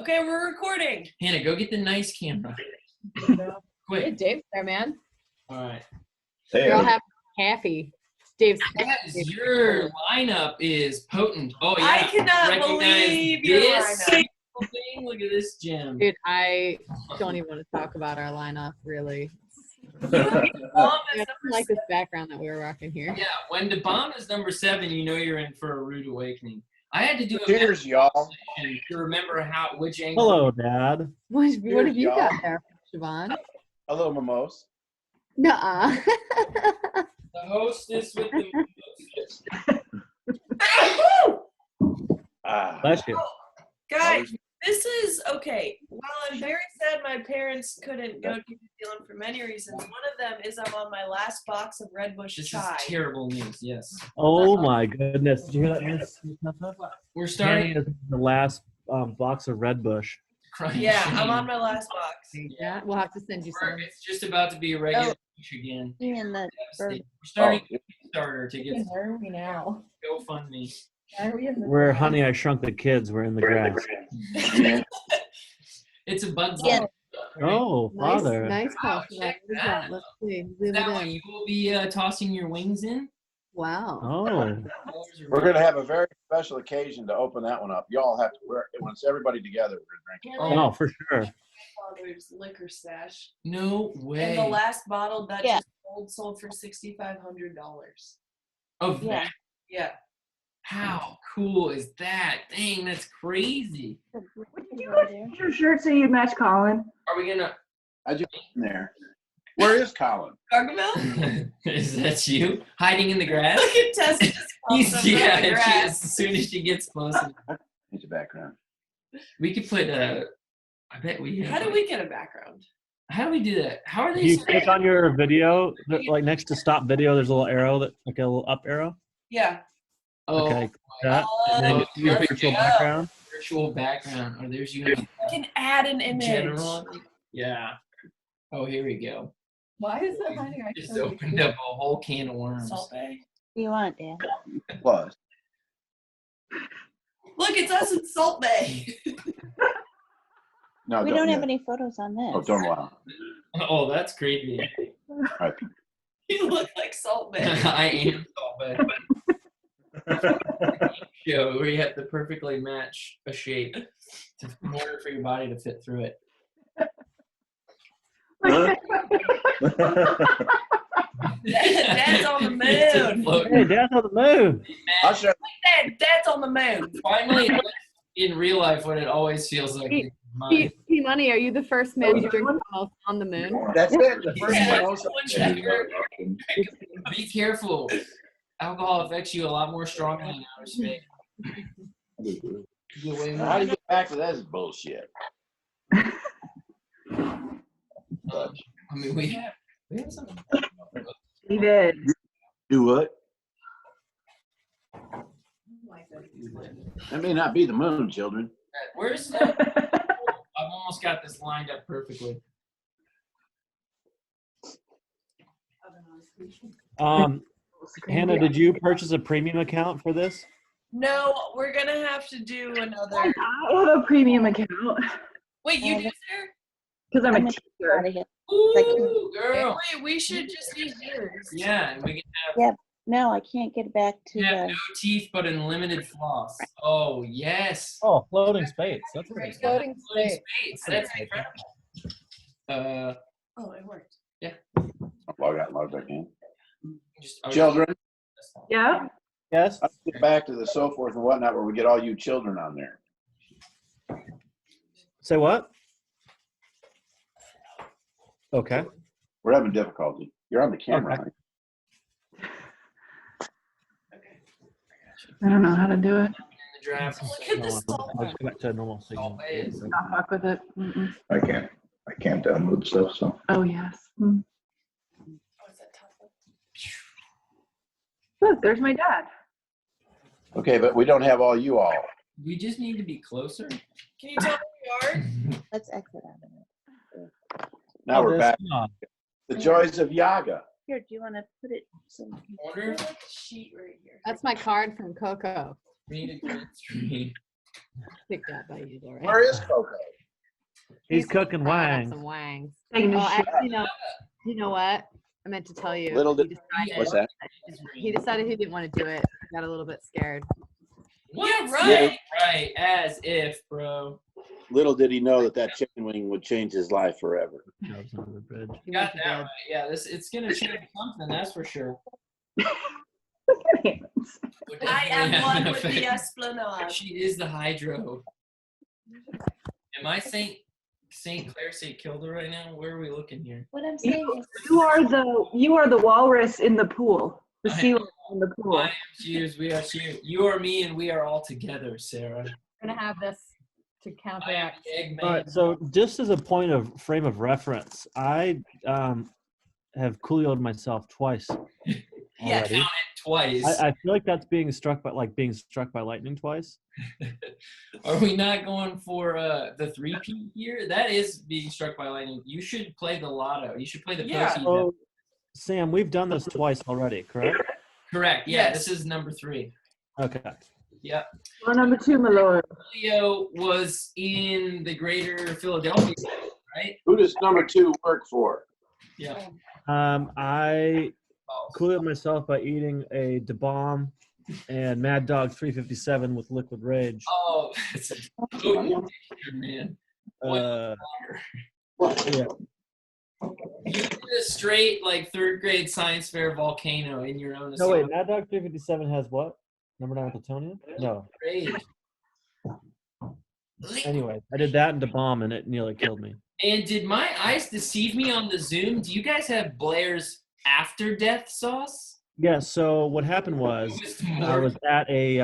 Okay, we're recording. Hannah, go get the nice camera. Hey, Quick. Dave's there, man. All right. You're all happy. Happy. Dave's Guys, your lineup is potent. Oh, yeah. I cannot Recognize believe your this lineup. thing. Look at this gem. Dude, I don't even want to talk about our lineup, really. Bomb is I number don't like this background that we were rocking here. Yeah, when the bomb is number 7, you know you're in for a rude awakening. I had to do a Cheers, y'all. to remember which angle. Hello, Dad. What have you y'all. got there, Siobhan? Hello, Mimose. Nuh-uh. The hostess with the Bless you. Guys, this is okay. While I'm very sad my parents couldn't go to New Zealand for many reasons, one of them is I'm on my last box of Red Bush This chai. is terrible news, yes. Oh my goodness! Did you hear that, Miss? We're starting Danny is the last box of Red Bush. crying Yeah, shame. I'm on my last box. Yeah, we'll have to send you some. It's just about to be a regular push again. And the We're starting a Kickstarter to get Where are we now? GoFundMe. Why are we in the We're Honey, I Shrunk the Kids. We're in the grass. It's a Bugs Yeah. Life. Oh, Father. Nice call. check What is that that? Let's see. Is Zoom that it what in. you will be tossing your wings in? Wow. Oh, We're going to have a very special occasion to open that one up. Y'all have to wear it when it's everybody together. We're drinking. oh, for sure. Father's liquor stash. No way. And the last bottle that Yeah. just sold for $6,500. Of Yeah. that? Yeah. How cool is that? Dang, that's crazy. Your shirt so you match Colin. Are we gonna? I just in there. Where is Colin? Gargamel? Is that you hiding in the grass? Look at Tessa just popped up Yeah, from the grass. as soon as she gets closer, Need the background. we could put I bet we. How do we get a background? How do we do that? How are they? You click on your video, like next to stop video, there's a little arrow, like a little up arrow. Yeah. Oh, Okay, that, and then Oh, use there we virtual go. background. virtual background. Oh, there's you. You can add an image. General. Yeah. Oh, here we go. Why is that hiding? I Just opened up a whole can of worms. Salt Bay. What do you want, Dan? Plus. Look, it's us in Salt Bay. No, We don't have any photos on this. Oh, don't allow. Oh, that's creepy. Right. You look like Salt Bay. I am Salt Bay. Show where you have to perfectly match a shape in order for your body to fit through it. Dad's on the It's a moon. floating Hey, Dad's on the moon. I'll show Dad's on the moon. Finally, in real life, what it always feels like. in mind. P-Money, are you the first man to drink the most on the moon? you. That's it. The first Yeah. one also. Be careful. Alcohol affects you a lot more strongly in outer space. Get way How do more. you get back to this bullshit? I mean, we have some. We did. Do what? That may not be the moon, children. Where's that? I've almost got this lined up perfectly. Hannah, did you purchase a premium account for this? No, we're gonna have to do another. I have a premium account Wait, you do, Sarah? because I'm a I'm teacher. out of here. Ooh, girl. Wait, we should just use yours. Yeah, and we can have, No, I can't get back to have the. no teeth but unlimited floss. Oh, yes. Oh, floating space. That's what it's Floating Floating space. space. That's incredible. Oh, it worked. Log out, log back in. Just, Children, Yeah. Yes. let's get back to the so forth and whatnot where we get all you children on there. Say what? Okay. We're having difficulty. You're on the camera. Okay. honey. I don't know how to do it. in the draft. Look at this salt. I'll just go back to normal signal. Salt Bay is- Not fuck with it. Mm-mm. I can't download stuff, so. Oh yes. Mm. Oh, is that top one? Look, there's my dad. Okay, but we don't have all you all. We just need to be closer. Can you tell me where we are? Let's exit out of it. Now we're back. on. The joys of Yaga. Here, do you want to put it? So Wonder There's if like a sheet right here. That's my card from Coco. we need a green screen. Picked up by you, right? Where is Coco? He's cooking frying up wang. some wangs. Taking a Oh, shit. actually, no. You know what? I meant to tell you. Little he did- decided, What's that? he decided he didn't want to do it. He got a little bit scared. Yeah, right. Right, as if, bro. Little did he know that that chicken wing would change his life forever. That was on the bridge. He Got went to that bed. right. Yeah, it's gonna change something, that's for sure. Look at him. Would I definitely am have one an with the effect. esplanade. She is the hydro. Am I Saint Clair St. Kilda right now? Where are we looking here? What I'm saying is, you are the walrus in the pool. The I sea am. lion in the pool. I am cheers, we are cheers. You are me and we are all together, Sarah. We're gonna have this to I am counteract. the Eggman. All right, so just as a point of frame of reference, I have Coolio'd myself twice Yeah. already. Twice. I feel like that's being struck by lightning twice. Are we not going for the 3P here? That is being struck by lightning. You should play the lotto. You should play the Yeah. proceeds. So, Sam, we've done this twice already, correct? Correct. Yeah, Yes. this is number 3. Okay. Yeah. Or number 2, my lord. Leo was in the greater Philadelphia, right? Who does number 2 work for? Yeah. I Oh, Coolio'd myself by eating a Da Bomb and Mad Dog 357 with Liquid Rage. oh it's a potent addiction, man. Uh, yeah. You did a straight like 3rd grade science fair volcano in your own. No, wait, Mad Dog 357 has what? Number 9 plutonium? No. Rage. Anyway, I did that and Da Bomb and it nearly killed me. And did my eyes deceive me on the Zoom? Do you guys have Blair's after death sauce? Yeah, so what happened was I was at a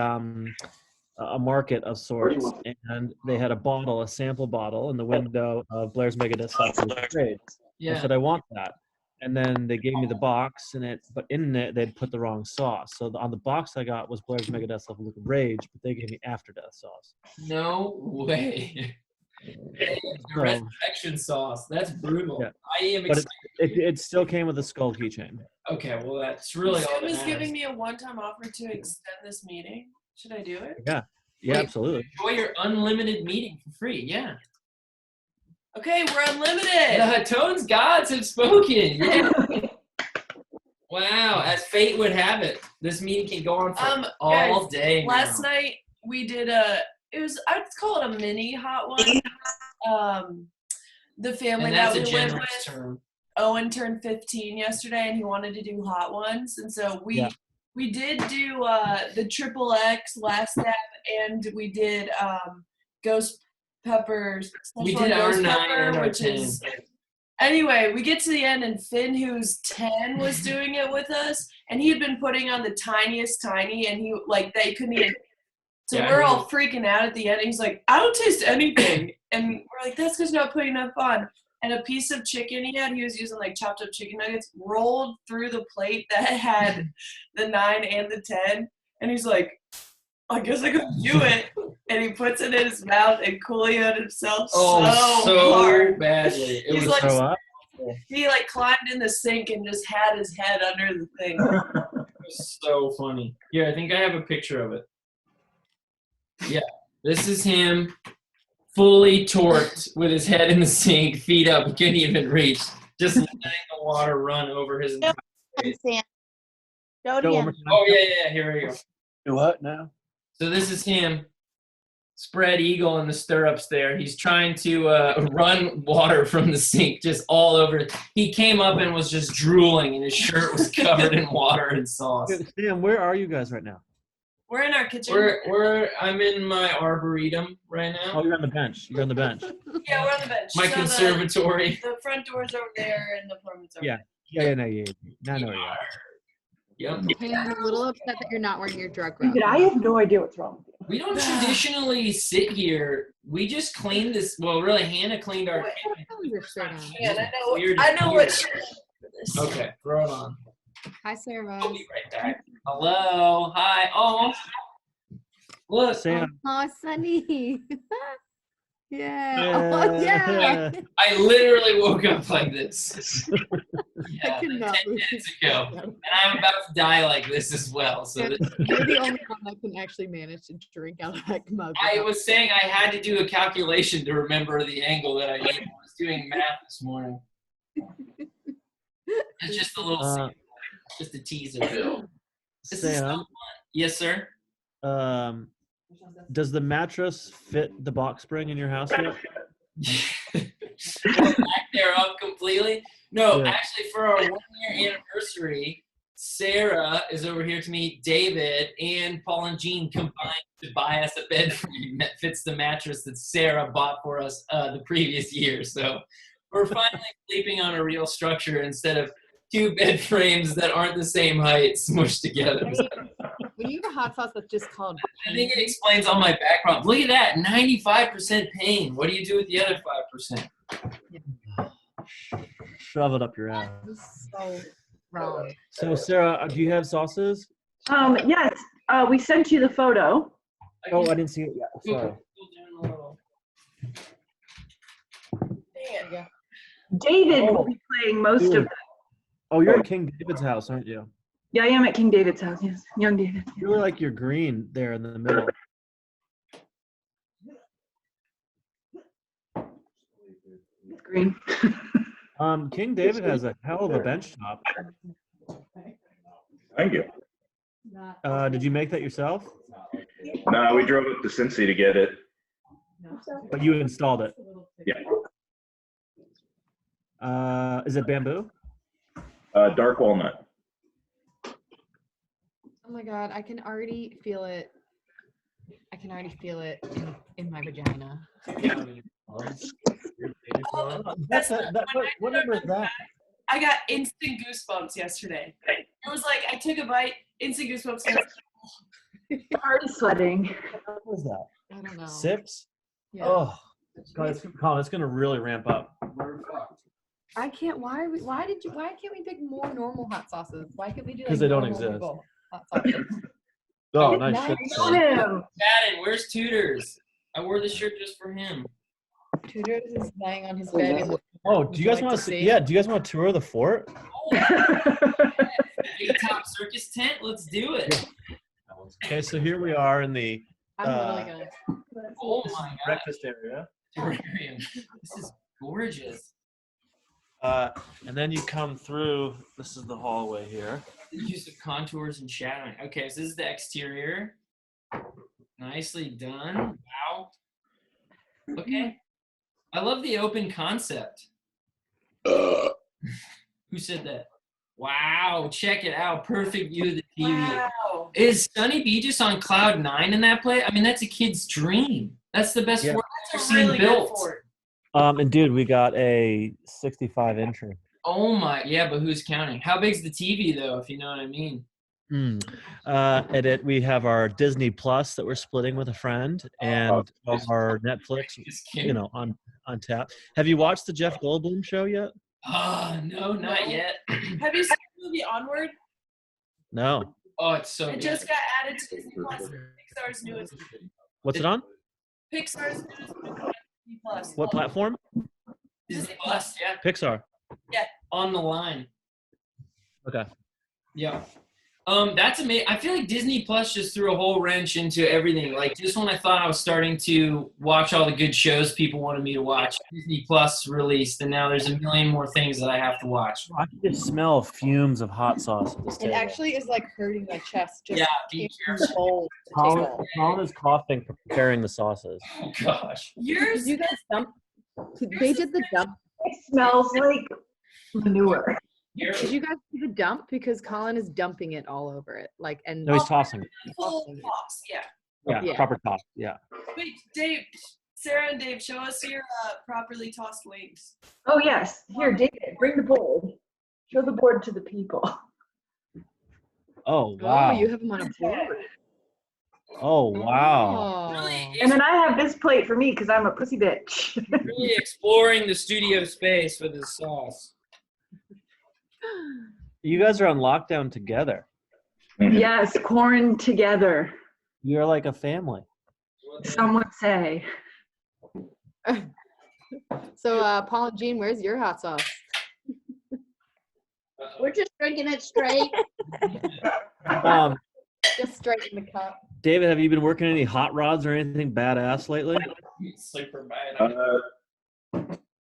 market of sorts, and they had a sample bottle in the window of Blair's Megadeth Liquid Rage. I Yeah. said, I want that. And then they gave me the box, but in it, they'd put the wrong sauce. So on the box I got was Blair's Megadeth Liquid Rage, but they gave me After Death sauce. No way. The resurrection sauce. That's brutal. Yeah. I am But excited. it still came with a skull keychain. Okay, well that's really all Sam that is matters. giving me a one-time offer to extend this meeting. Should I do it? Yeah, Wait. absolutely. Enjoy your unlimited meeting for free. Yeah. Okay, we're The unlimited. Hatones gods have spoken. Yeah. Wow. As fate would have it, this meeting can go on for all guys, day. Last now. night we did I'd call it a mini hot one. The family And that that's we a live generous with, term. Owen turned 15 yesterday and he wanted to do hot ones. And so we did do the triple X last step and we did ghost peppers. We Szechuan did our ghost 9 pepper, and our which 10. is anyway, we get to the end and Finn, who's 10, was doing it with us and he had been putting on the tiniest tiny and he they couldn't even. So Yeah, we're all freaking out at the end. He's like, I don't taste anything. And we're like, that's because you're not putting enough on. And a piece of chicken he was using like chopped up chicken nuggets, rolled through the plate that had the 9 and the 10. And he's like, I guess I could do it. And he puts it in his mouth and Coolio'd himself so hard. badly. It He's was like, Throw up? he climbed in the sink and just had his head under the thing. so funny. Here, I think I have a picture of it. Yeah, this is him fully torqued with his head in the sink, feet up, he couldn't even reach. Just letting the water run over his entire face. Sam. Show it Go one more again. time. Oh, yeah, here we go. Do what now? So this is him, spread eagle in the stirrups there. He's trying to run water from the sink just all over. He came up and was just drooling, and his shirt was covered in water and sauce. Sam, where are you guys right now? We're in our kitchen. I'm in my arboretum right Oh, now. you're on the bench. You're on the bench. Yeah, we're on the bench. My So conservatory. The front door's over there and the apartment's over Yeah. there. Yeah. Now I know where you are. Yep. Hey, I'm a little upset that you're not wearing your drug rug. I have no idea what's wrong with you. We don't traditionally sit here. We just cleaned this. Well, really, Hannah cleaned our. Put your shirt on. Yeah, Weird I know here. what shirt this. Okay, throw it on. Hi, Sarah. I'll be right back. Hello. Hi. Oh. Look. Sam. Oh, Sunny. Yeah. Oh, yeah. I literally woke up like this. Yeah, could like not 10 believe minutes you ago. said that. And I'm about to die like this as well. So And you're the only one that can actually manage to drink out of that mug. I without- was saying I had to do a calculation to remember the angle that I need. I was doing math this morning. It's just a little sample, just a teaser. This is so Sam, fun. Yes, sir. does the mattress fit the box spring in your house yet? Back there up completely. No, Yeah. actually, for our 1-year anniversary, Sarah is over here to meet David, and Paul and Jean combined to buy us a bed frame that fits the mattress that Sarah bought for us the previous year. So we're finally sleeping on a real structure instead of 2 bed frames that aren't the same height smushed together. When you have a hot sauce that's just called I think it explains all my back problems. Look at that, 95% pain. What do you do with the other 5%? Shove it up your ass. This is so wrong. So, Sarah, do you have sauces? Yes, we sent you the photo. Oh, I didn't see it yet. Sorry. Yeah. David will be playing most of them. Oh, you're at King David's house, aren't you? Yeah, I am at King David's house, yes. Young David. You really like your green there in the middle. It's green. King David has a hell of a bench top. Thank you. Did you make that yourself? No, we drove up to Cincy to get it. But you installed it. Yeah. Is it bamboo? Dark walnut. Oh my god, I can already feel it. I can already feel it in my vagina. That's what number is that? I got instant goosebumps yesterday. It was like I took a bite, instant goosebumps. Already sweating. What was that? I don't know. 6? Yeah. Oh, God, Colin, it's gonna really ramp up. I can't. Why can't we pick more normal hot sauces? Why can't we do? Because like, they don't normal exist. people Hot sauces? Oh, nice Nice. shirt. Got him. Madden, where's Tutors? I wore this shirt just for him. Tudor is lying on his bed. and- Oh, do you guys Like want to to see? see? Yeah, do you guys want to tour the fort? Big top circus tent. Let's do it. Okay, so here we are in the I'm literally gonna. Oh my god. breakfast area. Terrarium. This is gorgeous. And then you come through. This is the hallway here. The use of contours and shadowing. Okay, so this is the exterior. Nicely done. Wow. Okay. I love the open concept. Who said that? Wow, check it out. Perfect view of the TV. Wow. Is Sunny B just on cloud 9 in that play? I mean, that's a kid's dream. That's the best Yeah. fort I've That's ever a seen really good built. fort. And dude, we got a 65 incher. Oh my, yeah, but who's counting? How big's the TV though, if you know what I mean? We have our Disney Plus that we're splitting with a friend, and our Netflix, Just kidding. you know, on tap. Have you watched the Jeff Goldblum show yet? Oh, no, not yet. Have you seen the movie Onward? No. Oh, it's so It good. just got added to Disney Plus. Pixar's newest. What's it on? Pixar's newest movie on Disney Plus. What platform? Disney Plus, yeah. Pixar. On the line. Okay. Yeah. That's amazing. I feel like Disney Plus just threw a whole wrench into everything. Like just when I thought I was starting to watch all the good shows people wanted me to watch, Disney Plus released, and now there's a million more things that I have to watch. I can just smell fumes of hot sauce at this It table. actually is like hurting my chest. Just Yeah, be taking careful. the whole Colin, table. Colin is coughing preparing the sauces. Oh gosh. Yours, Did you guys dump? They did the dump. It smells like manure. Did you guys do the dump? Because Colin is dumping it all over it. Like and No, he's tossing. full toss. Yeah. Yeah, Yeah. proper toss. Yeah. Wait, Dave, Sarah and Dave, show us your properly tossed wings. Oh, yes. Here, David, bring the board. Show the board to the people. Oh wow. Oh, you have them on a board. Oh wow. Oh. And then I have this plate for me because I'm a pussy bitch. Really exploring the studio space for this sauce. You guys are on lockdown together. Yes, corn together. You're like a family. Some would say. So, Paul and Jean, where's your hot sauce? drinking it straight. Just straight in the cup. David, have you been working any hot rods or anything badass lately? Super bad.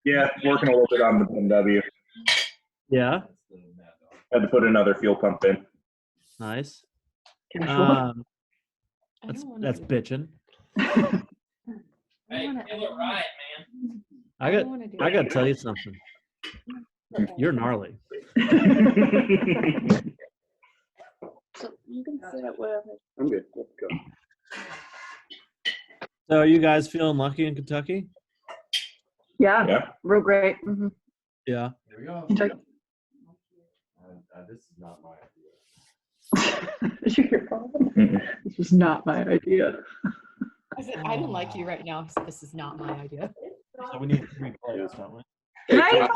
Yeah, working a little bit on the BMW. Yeah. Had to put another fuel pump in. Nice. I That's don't wanna that's do bitching. Hey, feel it right, man. I got to tell you something. You're gnarly. You can sit at whatever. I'm good. Let's go. So are you guys feeling lucky in Kentucky? Yeah, Yeah. real great. Mhm. Yeah. Here we go. Kentucky. This is not my idea. Did you hear Paul? Mm-mm. This was not my idea. I said, I don't like you right now, so this is not my idea. So we need 3 players, don't we? Hi,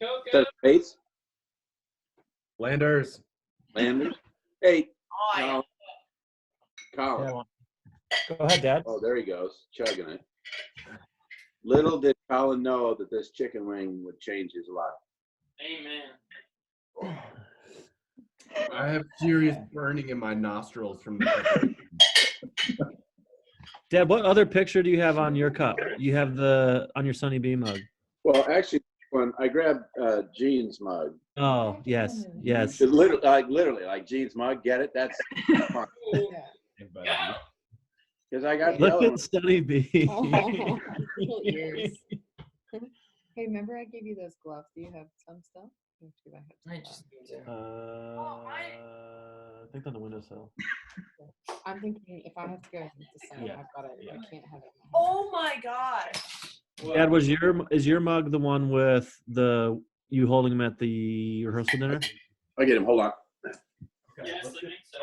Coco. Bates, Landers. Landers. Hey, Oh, Colin. Yeah, go ahead, Dad. Oh, there he goes, chugging it. Little did Colin know that this chicken wing would change his life. Amen. I have serious burning in my nostrils from the. Dad, what other picture do you have on your cup? You have on your Sunny B mug. Well, actually, when I grabbed Gene's mug, Oh, yes. Yes. it literally, like Gene's mug, get it? That's fun. Yeah. Because I got the Look other at one. Sunny B. Oh, little ears. Hey, remember I gave you those gloves? Do you have some stuff? Or do I have I some just left? need to. I think on the windowsill. I'm thinking if I have to go to sign, Yeah. I've got it. I can't have it. oh my God. Dad, is your mug the one with you holding him at the rehearsal dinner? I get him. Hold on. Yes, I think so.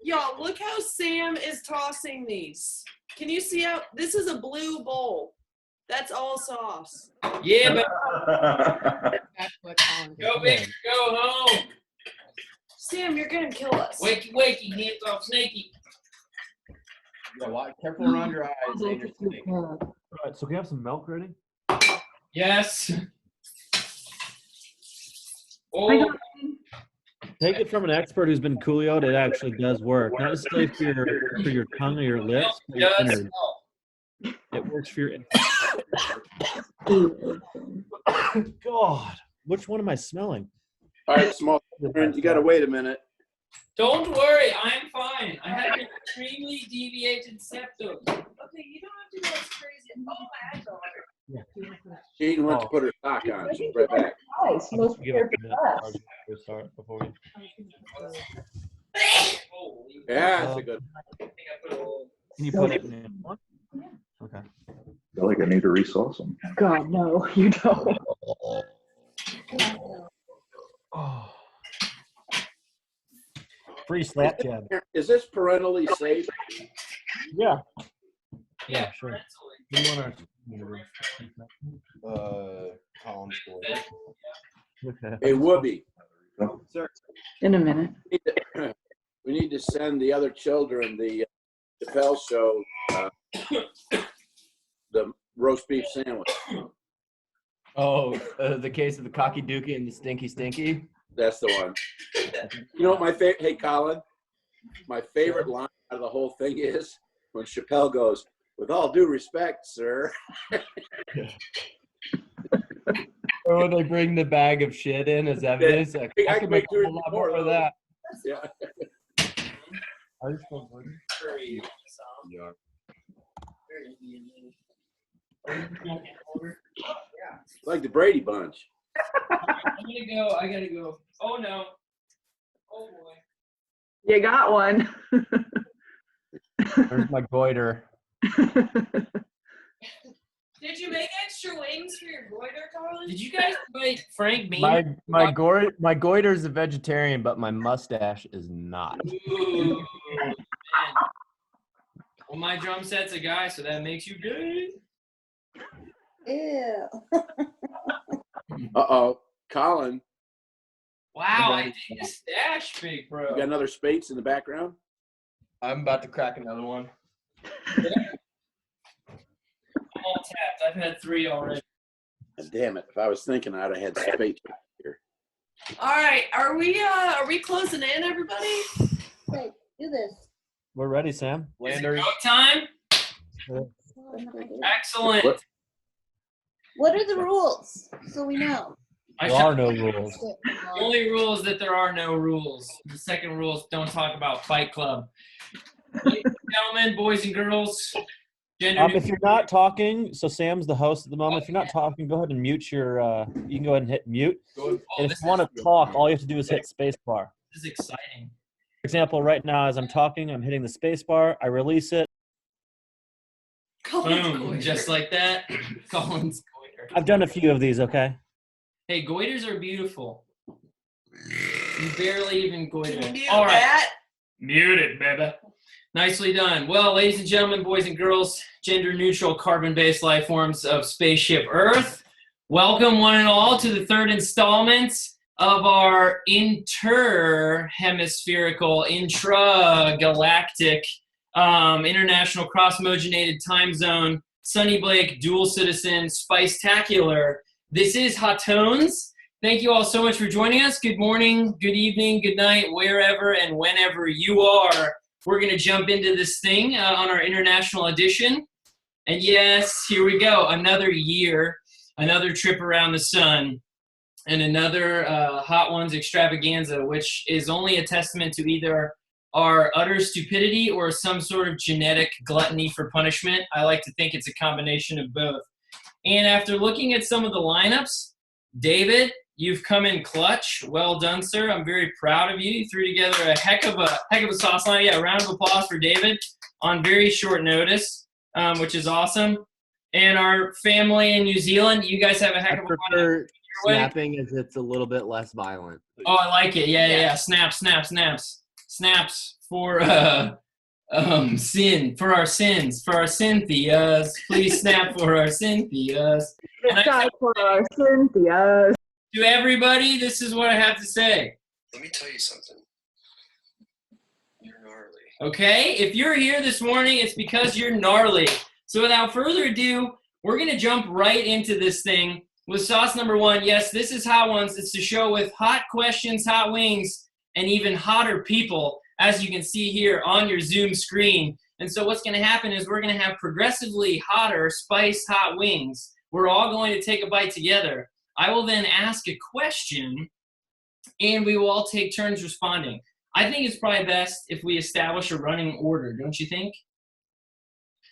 Y'all, look how Sam is tossing these. Can you see how this is a blue bowl? That's all sauce. Yeah, but That's what Colin did. go big, go home. Sam, you're gonna kill us. Wakey, wakey, hands off snaky. Yeah, careful around your eyes. Dangerous snake. All right, so can we have some milk ready? Yes. I Oh, got- Take it from an expert who's been coolioed. It actually does work. Not necessarily for your tongue or your lips, but your just innards. It works for your. God, which one am I smelling? All right, small. You got to wait a minute. don't worry, I'm fine. I have an extremely deviated septum. Okay, you don't have to go as crazy. Oh, my eyes are watering. Gene went to put her sock on. She's right back. Nice. Most Give it prepared a minute. for us. We'll start before we. Holy. Yeah, that's a good. I think I put a little. Can you put it in one? Okay. I feel like I need to resource them. God, no, you don't. Oh. Free slap jab. Is this parentally safe? Yeah. Yeah, sure. mentally. You want Colin's boy. Okay. Hey, Whoopi, In a minute. we need to send the other children the Chappelle show, the roast beef sandwich. Oh, the case of the cocky dookie and the stinky stinky. That's the one. You know what my favorite? Hey, Colin, my favorite line out of the whole thing is when Chappelle goes, "With all due respect, sir." Or when they bring the bag of shit in as evidence. Like, I could make a whole lot more of that. Yeah. Are you still bleeding? Yeah. Like the Brady Bunch. I gotta go. Oh no. Oh boy. You got one. There's my goiter. Did you make extra wings for your goiter, Carly? Did you guys invite Frank Bean? My goiter is a vegetarian, but my mustache is not. Ooh, man. Well, my drum set's a guy, so that makes you gay. Ew. Uh-oh. Colin, Wow, I think the stash, big bro. you got another Spates in the background? I'm about to crack another one. I'm all tapped. I've had 3 already. Damn it. If I was thinking, I'd have had Spates here. All right, are we closing in, everybody? Okay, do this. We're ready, Sam. Is it Landers. go time? Excellent. What are the rules? So we know. I There shall- are no rules. The only rule is that there are no rules. The second rule is don't talk about Fight Club. Ladies and gentlemen, boys and girls, gender If you're not talking, so Sam's the host at the moment. If you're not talking, go ahead and mute your. You can go ahead and hit mute. neutral. And if you want to talk, all you have to do is hit spacebar. This is exciting. For example, right now as I'm talking, I'm hitting the spacebar. I release it. Boom, just like that. Colin's goiter. I've done a few of these. Okay. Hey, goiters are beautiful. You barely even goiter. Mute All right. that. Mute it, baby. Nicely done. Well, ladies and gentlemen, boys and girls, gender-neutral, carbon-based life forms of Spaceship Earth, welcome one and all to the third installment of our intragalactic, international cross-mogenated time zone, Sunny Blake, dual citizen, Spicetacular. This is Hot1s. Thank you all so much for joining us. Good morning, good evening, good night, wherever and whenever you are. We're going to jump into this thing on our international edition. And yes, here we go. Another year, another trip around the sun, and another Hot1s extravaganza, which is only a testament to either our utter stupidity or some sort of genetic gluttony for punishment. I like to think it's a combination of both. And after looking at some of the lineups, David, you've come in clutch. Well done, sir. I'm very proud of you. You threw together a heck of a sauce line. Yeah, a round of applause for David on very short notice, which is awesome. And our family in New Zealand, you guys have a heck of a prefer snapping as it's a little bit less violent. Oh, I like it. Yeah. Snaps. Snaps for sin, for our sins, for our Cynthias. Please snap for our Cynthias. It's time for our Cynthia. To everybody, this is what I have to say. Let me tell you something. You're gnarly. Okay? If you're here this morning, it's because you're gnarly. So without further ado, we're going to jump right into this thing with sauce number one. Yes, this is Hot1s. It's a show with hot questions, hot wings, and even hotter people, as you can see here on your Zoom screen. And so what's going to happen is we're going to have progressively hotter, spiced hot wings. We're all going to take a bite together. I will then ask a question, and we will all take turns responding. I think it's probably best if we establish a running order, don't you think?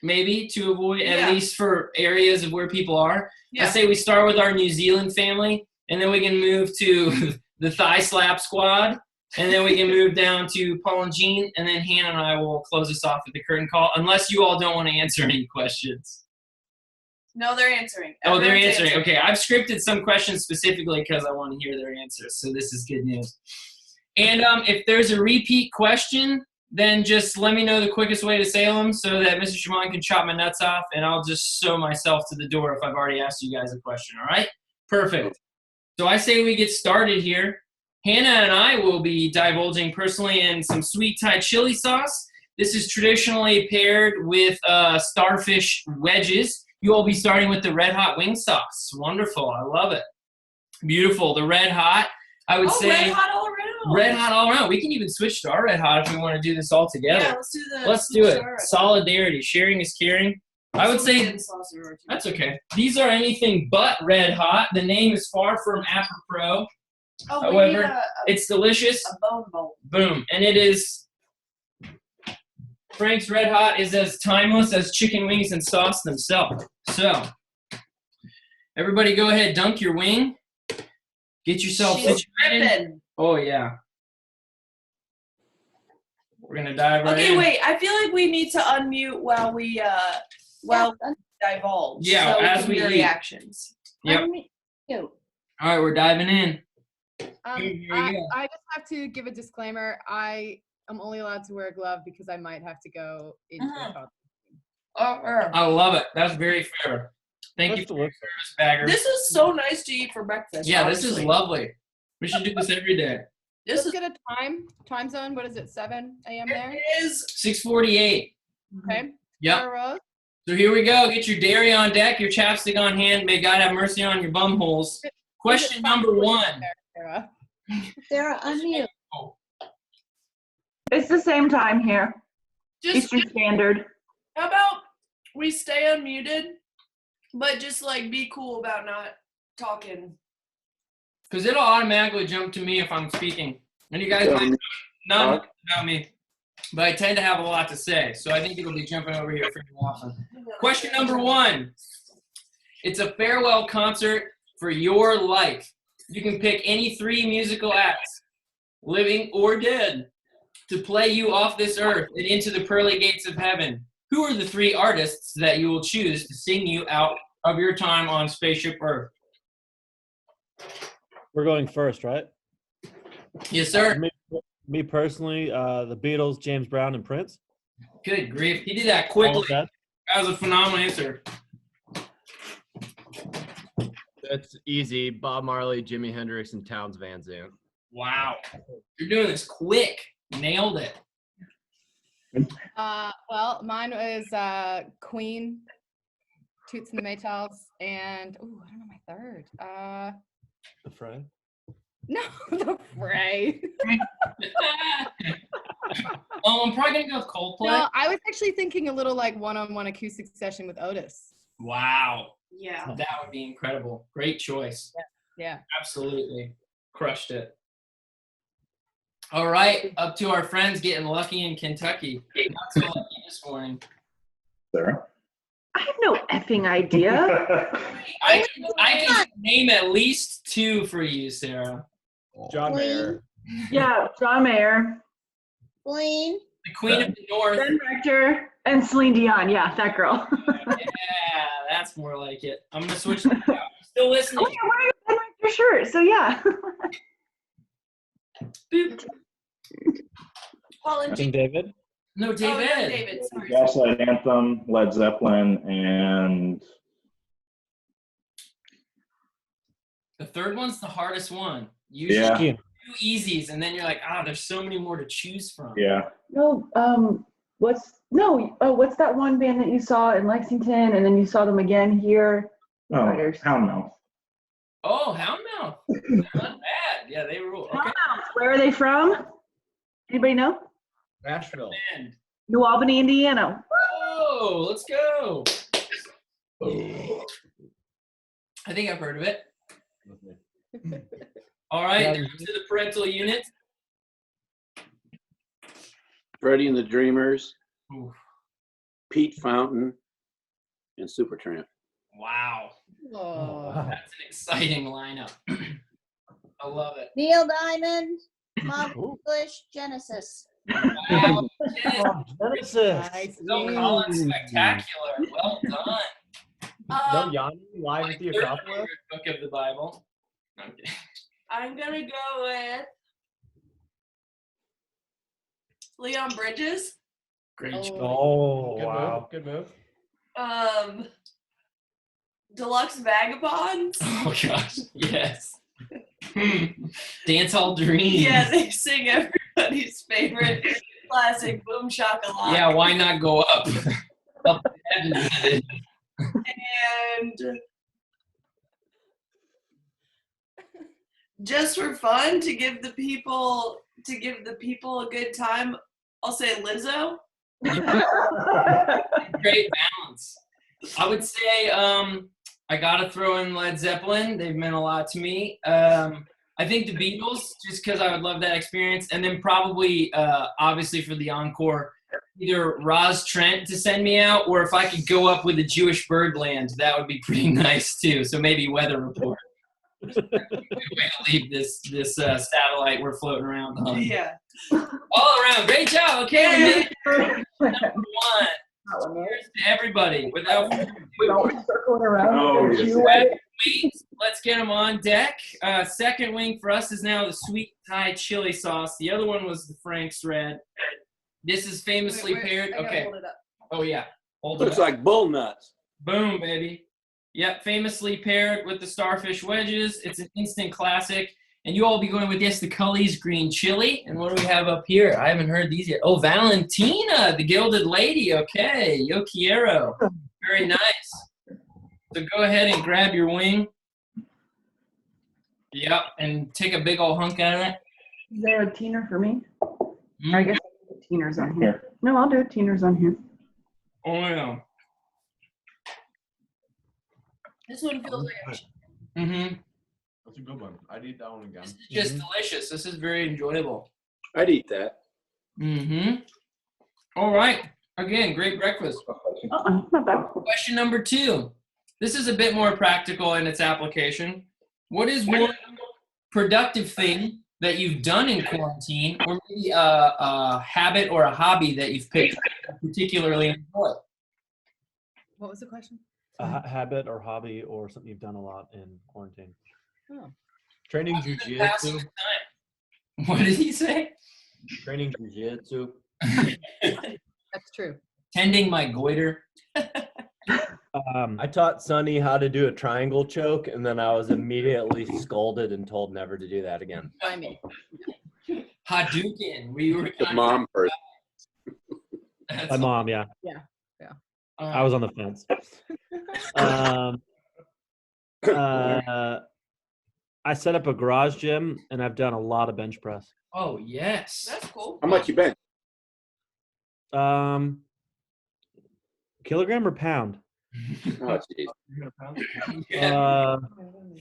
Maybe to avoid, at least for areas of where people are. Yeah. I say we start with our New Zealand family, and then we can move to the Thigh Slap Squad, and then we can move down to Paul and Jean, and then Hannah and I will close us off with the curtain call, unless you all don't want to answer any questions. No, they're answering. Oh, they're Everyone's answering. Okay, I've scripted some questions specifically because I want to hear their answers, so this is good news. And if there's a repeat question, then just let me know the quickest way to say them so that Mr. Shimon can chop my nuts off, and I'll just sew myself to the door if I've already asked you guys a question, all right? Perfect. So I say we get started here. Hannah and I will be divulging personally in some sweet Thai chili sauce. This is traditionally paired with starfish wedges. You will be starting with the red hot wing sauce. Wonderful. I love it. Beautiful. The red hot, I would say. Red hot all around. Red hot all around. We can even switch to our red hot if we want to do this all together. Yeah, let's do that. Let's do it. Solidarity. Sharing is caring. I would say that's okay. These are anything but red hot. The name is far from apropos. Oh, however, it's delicious. A bone bowl. Boom. And it is, Frank's Red Hot is as timeless as chicken wings and sauce themselves. So, everybody go ahead, dunk your wing. Get yourself situated. Oh, yeah. We're going to dive right in. Okay, wait. I feel like we need to unmute while we divulge. Yeah, so as we hear eat. reactions. Yep. All right, we're diving in. I just have to give a disclaimer. I am only allowed to wear a glove because I might have to go into a costume. I love it. That's very fair. Thank you for your service, Bagger. This is so nice to eat for breakfast. Yeah, honestly. this is lovely. We should do this every day. Let's get a time zone. What is it, 7 a.m. there? It is 6:48. Okay. Yep. Rose. So here we go. Get your dairy on deck, your chapstick on hand. May God have mercy on your bum holes. Question number one. Sarah, unmute. It's the same time here. Just Eastern Standard. how about we stay unmuted, but just like be cool about not talking. Because it'll automatically jump to me if I'm speaking. And you guys might none about me. But I tend to have a lot to say. So I think it'll be jumping over here pretty often. Question number 1. It's a farewell concert for your life. You can pick any 3 musical acts, living or dead, to play you off this earth and into the pearly gates of heaven. Who are the 3 artists that you will choose to sing you out of your time on Spaceship Earth? We're going first, right? Yes, sir. Me personally, the Beatles, James Brown, and Prince. Good grief. He did that quickly. That was a phenomenal answer. That's easy. Bob Marley, Jimi Hendrix, and Townes Van Zandt. Wow. You're doing this quick. Nailed it. Well, mine was Queen, Toots and the Maytals, and I don't know my third. The Fray. No, the Fray. I'm probably gonna go with Coldplay. No, I was actually thinking a little like one-on-one acoustic session with Otis. Wow. Yeah. That would be incredible. Great choice. Yeah. Absolutely. Crushed it. All right, up to our friends getting lucky in Kentucky. Not so lucky this morning. Sarah? I have no effing idea. I can name at least 2 for you, Sarah. John Mayer. Yeah, John Mayer. Queen. The Queen of the North. Ben Rector and Celine Dion. Yeah, that girl. Yeah, that's more like it. I'm going to switch it out. I'm still listening. Oh, you're wearing a Ben Rector shirt, so yeah. Boop. Paul and King David. No, David. Oh, no, David. Sorry. Gaslight Anthem, Led Zeppelin, and The third one's the hardest one. Yeah. Usually 2 easies, and then you're like, there's so many more to choose from. Yeah. No, what's that one band that you saw in Lexington and then you saw them again here? Oh, Houndmouth. Oh, Houndmouth. Not bad. Yeah, they rule. Okay. Houndmouth. Where are they from? Anybody know? Nashville. Man. New Albany, Indiana. Oh, let's go. I think I've heard of it. All right, Yeah. down to the parental unit. Freddie and the Dreamers, Oof. Pete Fountain, and Supertramp. Wow. Oh. That's an exciting lineup. I love it. Neil Diamond, Bob Ooh. English, Genesis. Wow. Genesis. Nice. Bill Collins Spectacular. Well done. No Yanni live with the Third Acropolis? favorite book of the Bible. Okay. I'm gonna go with Leon Bridges. Great choice. Oh, Good wow. move. Good move. Deluxe Vagabonds. Oh gosh, yes. Dance Hall Dreams. Yeah, they sing everybody's favorite classic Boom Shakalaka. Yeah, why not go up? Up to heaven. And just for fun, to give the people a good time, I'll say Lizzo. Great balance. I would say I gotta throw in Led Zeppelin. They've meant a lot to me. I think the Beatles, just because I would love that experience, and then probably obviously for the encore, either Roz Trent to send me out, or if I could go up with the Jewish Birdland, that would be pretty nice too. So maybe Weather Report. Good way to leave this satellite we're floating around on. Yeah. All around, great job. Okay, we made it. Number 1. Cheers to everybody. Without Circling around. Oh, with their yes. shoe red wedge. wings, let's get them on deck. Second wing for us is now the sweet Thai chili sauce. The other one was the Frank's red. This is famously paired. I gotta Okay. hold it up. Oh yeah. Hold it Looks up. like bull nuts. Boom, baby. Yep, famously paired with the starfish wedges. It's an instant classic. And you all be going with, yes, the Cully's green chili. And what do we have up here? I haven't heard these yet. Oh, Valentina, the Gilded Lady. Okay, yo quiero. Very nice. So go ahead and grab your wing. Yep, and take a big old hunk out of that. Is there a teener for me? Mm. I guess teener's on here. No, I'll do it. Teener's on here. Oh yeah. This one feels like Mm-hmm. That's a good one. I'd eat that one again. This is just delicious. This is very enjoyable. I'd eat that. Mm-hmm. All right. Again, great breakfast. Not bad. Question number 2. This is a bit more practical in its application. What is one productive thing that you've done in quarantine, or maybe a habit or a hobby that you've picked particularly enjoy? What was the question? A habit or hobby or something you've done a lot in quarantine. Oh. Training jujitsu. What did he say? Training jujitsu. That's true. Tending my goiter. I taught Sonny how to do a triangle choke, and then I was immediately scolded and told never to do that again. By me. Hadouken. We were The mom person. My mom, yeah. Yeah. I was on the fence. I set up a garage gym, and I've done a lot of bench press. Oh yes. That's cool. How much you bench? Kilogram or pound? Oh, geez.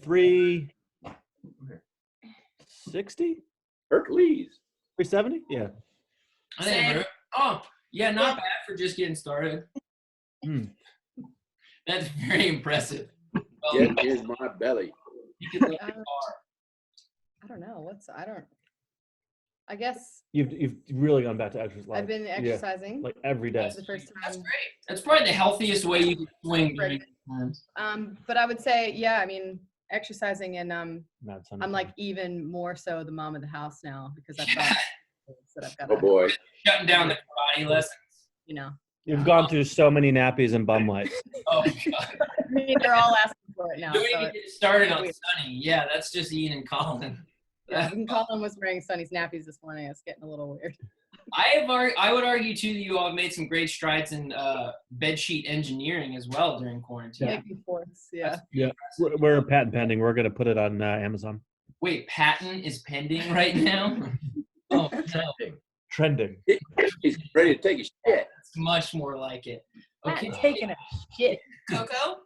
360? Hercules. 370? Yeah. Same. Oh, yeah, not bad for just getting started. That's very impressive. Get in my belly. You can lift the bar. I don't know. I guess You've really gone back to exercise. I've been exercising. Like every day. That's the first time. That's great. That's probably the healthiest way you can swing during these times. But I would say, yeah, I mean, exercising and Mad Sunday. I'm like even more so the mom of the house now because I've got that I've got. Oh boy. Shutting down the karate lessons. You know. You've gone through so many nappies and bum wipes. Oh God. I mean, they're all asking for it now. Don't so even get started on Sunny. Yeah, that's just Ian and Colin. yeah, even Colin was wearing Sonny's nappies this morning. It's getting a little weird. I would argue too that you all have made some great strides in bedsheet engineering as well during quarantine. Making forts, yeah. Yeah, we're patent pending. We're gonna put it on Amazon. Wait, patent is pending right now? Oh no. Trending. He's ready to take a shit. That's much more like it. Okay. Not taking a shit. Coco?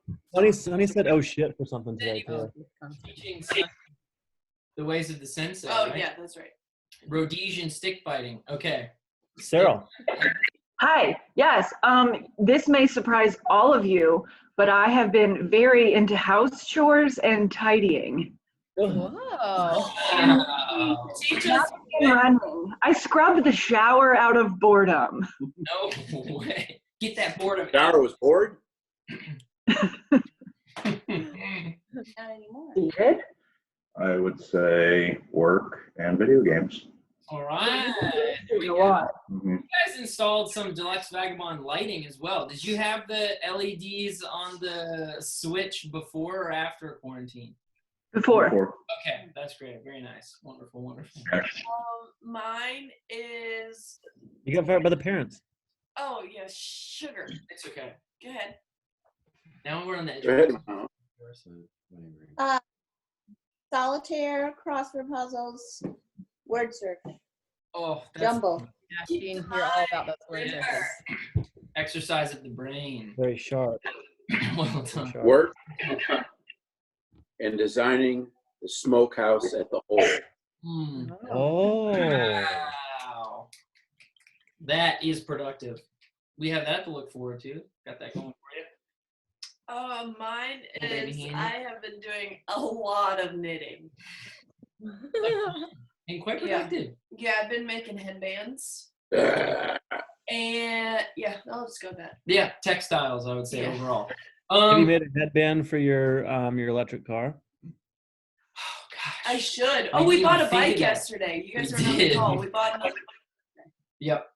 Sonny said, "Oh shit" for something today too. Teaching Sonny the ways of the sensei. Oh, right? yeah, that's right. Rhodesian stick fighting. Okay. Cyril. Hi. Yes. This may surprise all of you, but I have been very into house chores and tidying. Whoa. Teach us. Running. I scrubbed the shower out of boredom. No way. Get that boredom. Dara was bored. Not anymore. Did? I would say work and video games. All right. A lot. Mhm. You guys installed some Deluxe Vagabond lighting as well. Did you have the LEDs on the Switch before or after quarantine? Before. Okay, that's great. Very nice. Wonderful, wonderful. Mine is. You got fired by the parents. Oh, yeah, sugar. It's okay. Go ahead. Now we're on the edge. Go ahead, Mom. Solitaire, crossword puzzles, word search, Oh, that's jumble. Yeah, she didn't hear all about those words. exercise of the brain. Very sharp. Well done. Sharp. Work and designing the smokehouse at the hole. Hmm. Oh. Wow. That is productive. We have that to look forward to. Got that going for you. Mine Oh, baby, is. Hannah. I have been doing a lot of knitting. And quite productive. Yeah, I've been making headbands. Ah, And yeah, I'll just go with that. Yeah, textiles, I would say Yeah. overall. Have you made a headband for your electric car? Oh gosh. I should. I Oh, we didn't bought a even think bike of that. yesterday. You guys We were on the did. call. We bought another. Yep.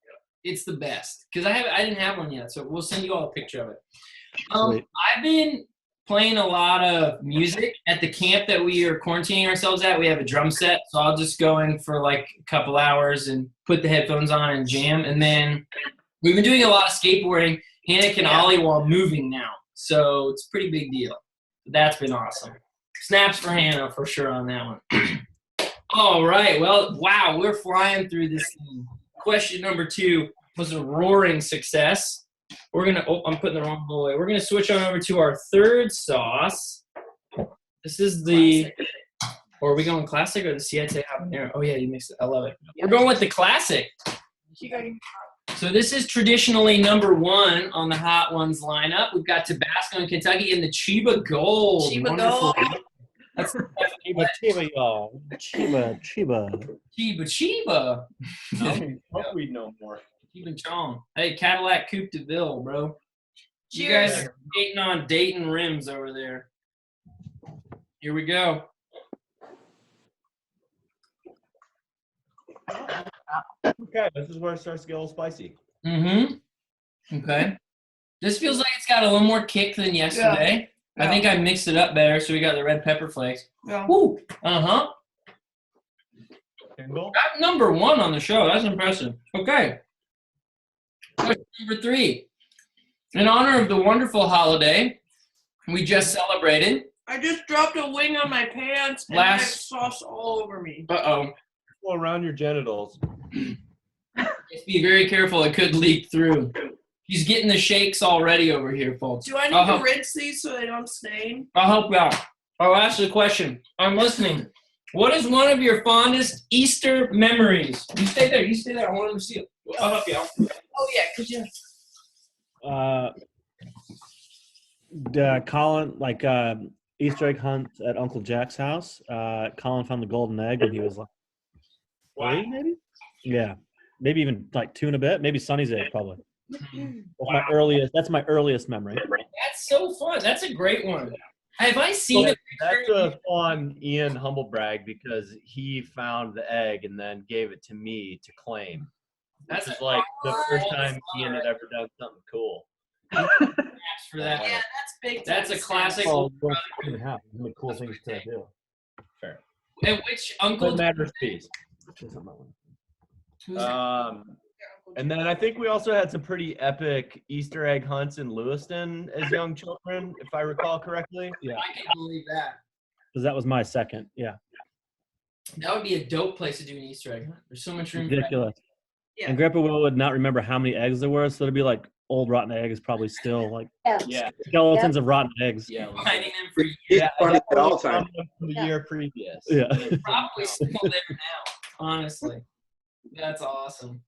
It's the best. Because I didn't have one yet, so we'll send you all a picture of it. Sweet. I've been playing a lot of music at the camp that we are quarantining ourselves at. We have a drum set, so I'll just go in for like a couple hours and put the headphones on and jam. And then we've been doing a lot of skateboarding. Hannah can ollie while moving now, so it's a pretty big deal. That's been awesome. Snaps for Hannah for sure on that one. All right. Well, wow, we're flying through this thing. Question number 2 was a roaring success. We're going to, I'm putting the wrong bowl away. We're going to switch on over to our third sauce. This is the, or are we going classic or the Siete habanero? Oh, yeah, you mixed it. I love it. We're going with the classic. So this is traditionally number 1 on the Hot Ones lineup. We've got Tabasco and Kentucky and the Chiba Gold. Chiba Wonderful. Gold. That's Chiba, y'all. Chiba. Chiba. We know more. Chiba Chong. Hey, Cadillac Coupe de Ville, bro. You guys are skating on Dayton rims over there. Here we go. Okay, this is where it starts to get a little spicy. Okay. This feels like it's got a little more kick than yesterday. Yeah. I think I mixed it up better, so we got the red pepper flakes. Yeah. Woo! Uh-huh. Got number 1 on the show. That's impressive. Okay. Question number 3. In honor of the wonderful holiday we just celebrated. I just dropped a wing on my pants and I have sauce all over me. Uh-oh. Around your genitals. Just be very careful. It could leak through. He's getting the shakes already over here, folks. Do I need to rinse these so they don't stain? I'll help you out. I'll ask the question. I'm listening. What is one of your fondest Easter memories? You stay there. You stay there. I want to see it. I'll help you out. Oh, yeah, because Colin, Easter egg hunt at Uncle Jack's house. Colin found the golden egg when he was like 3, maybe? Yeah. Maybe even like 2 and a bit. Maybe Sonny's egg, probably. That's my earliest memory. That's so fun. That's a great one. Have I seen it? That's on Ian Humblebrag because he found the egg and then gave it to me to claim. That's like the first time Ian had ever done something cool. For that. Yeah, that's big. That's a classic. Oh, really cool things to do. Fair. And which uncle? Matters piece. And then I think we also had some pretty epic Easter egg hunts in Lewiston as young children, if I recall correctly. Yeah, I can believe that. Because that was my second. Yeah. That would be a dope place to do an Easter egg hunt. There's so much room. Ridiculous. Yeah. And Grandpa Will would not remember how many eggs there were, so it'd be like old rotten eggs, probably still like skeletons of rotten eggs. Yeah, finding them for years. Funny at all times. From the year previous. Yeah. They're probably still there now. Honestly, that's awesome.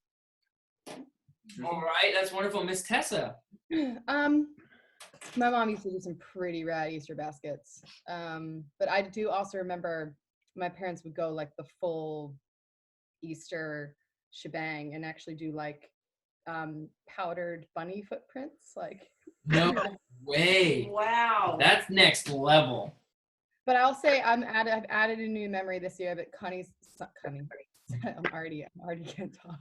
All right, that's wonderful, Miss Tessa. My mom used to do some pretty rad Easter baskets, but I do also remember my parents would go like the full Easter shebang and actually do like powdered bunny footprints, like. No way! Wow, that's next level. But I'll say I've added a new memory this year. But Connie, I'm already can't talk.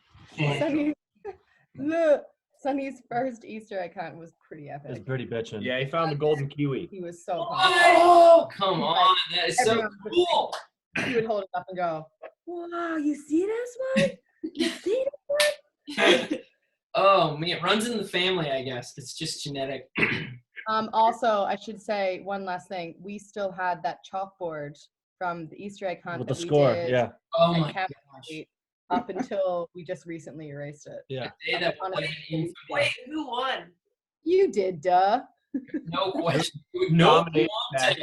Sonny's first Easter egg hunt was pretty epic. It's pretty bitchin'. Yeah, he found the golden kiwi. He was so pumped. Oh, come on. That is so cool. He would hold it up and go, wow, you see this one? You see this one? Oh, man. It runs in the family, I guess. It's just genetic. Also, I should say one last thing. We still had that chalkboard from the Easter egg hunt with that the score, we did. yeah. Oh, my gosh. Up until we just recently erased it. Yeah. Wait, who won? You did, duh. No question. No.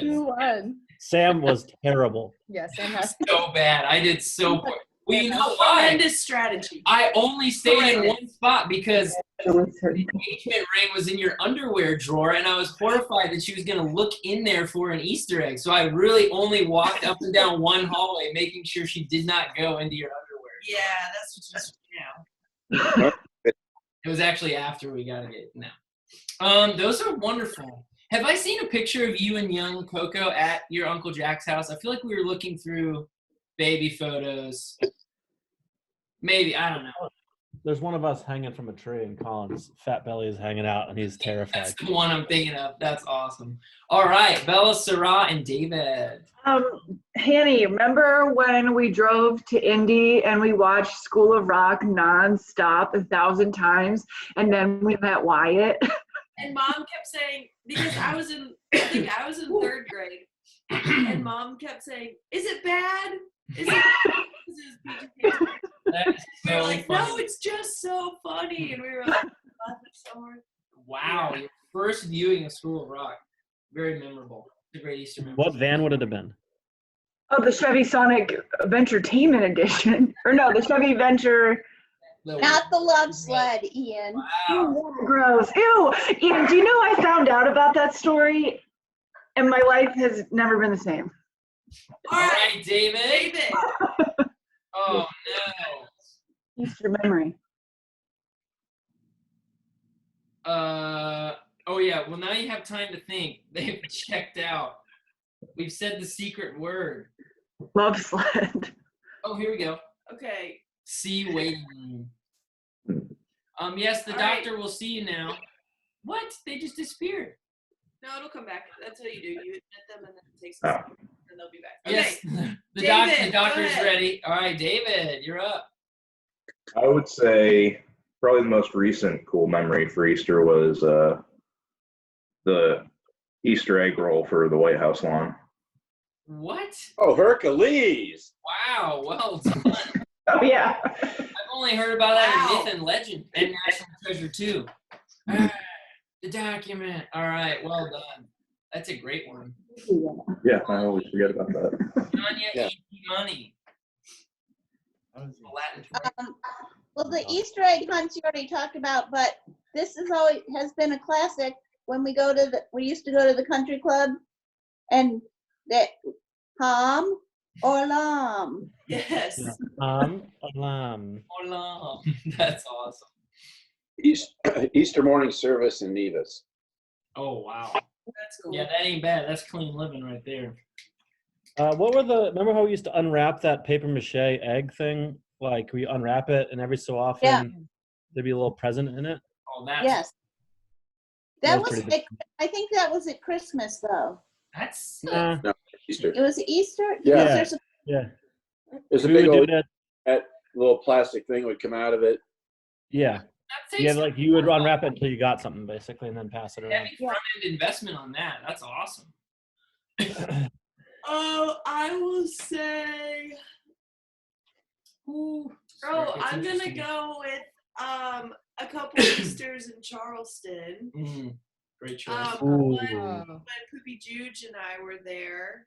Who won? Sam was terrible. Yeah, Sam has. So bad. I did so poor. Well, you know why? Tremendous strategy. I only stayed in one spot because the engagement ring was in your underwear drawer, and I was horrified that she was going to look in there for an Easter egg. So I really only walked up and down one hallway, making sure she did not go into your underwear. Yeah, that's just, yeah. It was actually after we got it now. Those are wonderful. Have I seen a picture of you and young Coco at your Uncle Jack's house? I feel like we were looking through baby photos. Maybe, I don't know. There's one of us hanging from a tree and Colin's fat belly is hanging out and he's terrified. That's the one I'm thinking of. That's awesome. All right, Bella, Sarah, and David. Hanny, remember when we drove to Indy and we watched School of Rock nonstop 1,000 times and then we met Wyatt? And Mom kept saying, because I think I was in 3rd grade, And Mom kept saying, "Is it bad? Is it?" Bad? That's We were so like, funny. "No, it's just so funny," and we were like, laughing so hard. Wow, your first viewing of School of Rock. Very memorable. It's a great Easter memory. What van would it have been? Oh, the Chevy Sonic Venture-tainment edition. Or no, the Chevy Venture. Not the love sled, Ian. Wow. Ew, gross. Ew. Ian, do you know I found out about that story and my life has never been the same? All right, David. David. Oh, no. Easter memory. Oh, yeah. Well, now you have time to think. They've checked out. We've said the secret word. Love sled. Oh, here we go. Okay. See waiting room. Yes, the All doctor right. will see you now. What? They just disappeared. No, it'll come back. That's what you do. You admit them, and then it takes a second, and they'll be back. Okay. Yes, the David, doctor's go ahead. ready. All right, David, you're up. I would say probably the most recent cool memory for Easter was the Easter egg roll for the White House lawn. What? Oh, Hercules. Wow, well done. Oh, yeah. I've only heard about that Wow. in Myth and Legend and National Treasure too. The document. All right, well done. That's a great one. Yeah, I always forget about that. Tanya Yeah. E. Money. Latin term. Well, the Easter egg hunts you already talked about, but this is always has been a classic. When we used to go to the country club, and that ham or lamb. Yes. Alarm. Hola. That's awesome. Easter morning service in Nevis. Oh, wow. That's cool. Yeah, that ain't bad. That's clean living right there. Remember how we used to unwrap that paper mache egg thing? Like we unwrap it and every so often Yeah. there'd be a little present in it. Oh, that's Yes. That That was was. pretty I think that was at Christmas though. that's Nah, Easter. It was Easter. Yeah. Was there some- yeah. There's a We big would do old that. that little plastic thing would come out of it. Yeah. that Yeah, takes like you would unwrap it until you got something basically and then pass it around. heavy front-end investment on that. That's awesome. Oh, I will say. Ooh. Oh, It's I'm gonna interesting. go with a couple Easters in Charleston. Great choice. Ooh. When Poopy Juge and I were there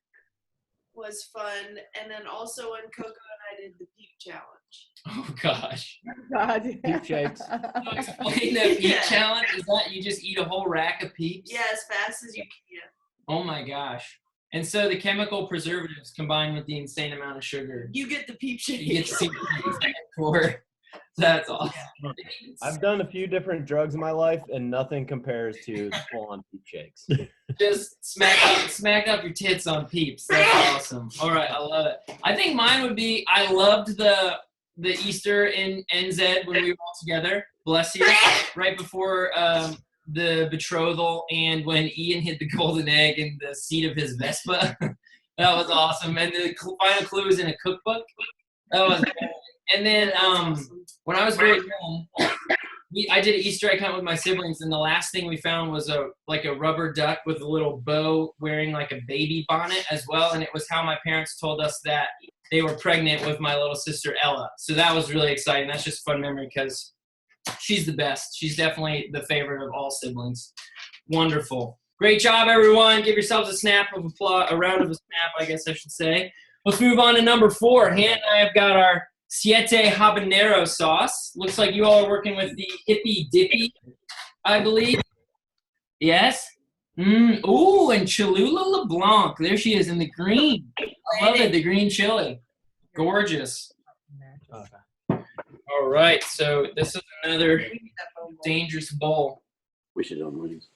was fun, and then also when Coco and I did the Peep Challenge. Oh gosh. God. Peep shakes. So explain the peep Yeah. challenge. Is that you just eat a whole rack of peeps? Yeah, as fast as you can. Oh my gosh. And so the chemical preservatives combined with the insane amount of sugar, You get the Peep Shake. you get to see the for. That's awesome. I've done a few different drugs in my life, and nothing compares to full-on peep shakes. Just smack up your tits on peeps. That's awesome. All right, I love it. I think mine would be I loved the Easter in NZ when we were all together. Bless you. Right before the betrothal and when Ian hid the golden egg in the seat of his Vespa. That was awesome. And the final clue was in a cookbook. That was great. And then when I was very young, I did an Easter egg hunt with my siblings, and the last thing we found was a rubber duck with a little bow wearing like a baby bonnet as well, and it was how my parents told us that they were pregnant with my little sister Ella. So that was really exciting. That's just a fun memory because she's the best. She's definitely the favorite of all siblings. Wonderful. Great job, everyone. Give yourselves a snap of applause, a round of a snap, I guess I should say. Let's move on to number 4. Hannah and I have got our Siete Habanero sauce. Looks like you all are working with the Hippy Dippy, I believe. Yes? Ooh, and Cholula LeBlanc. There she is in the green. I love it, the green chili. Gorgeous. All right, so this is another dangerous bowl. We should own wings.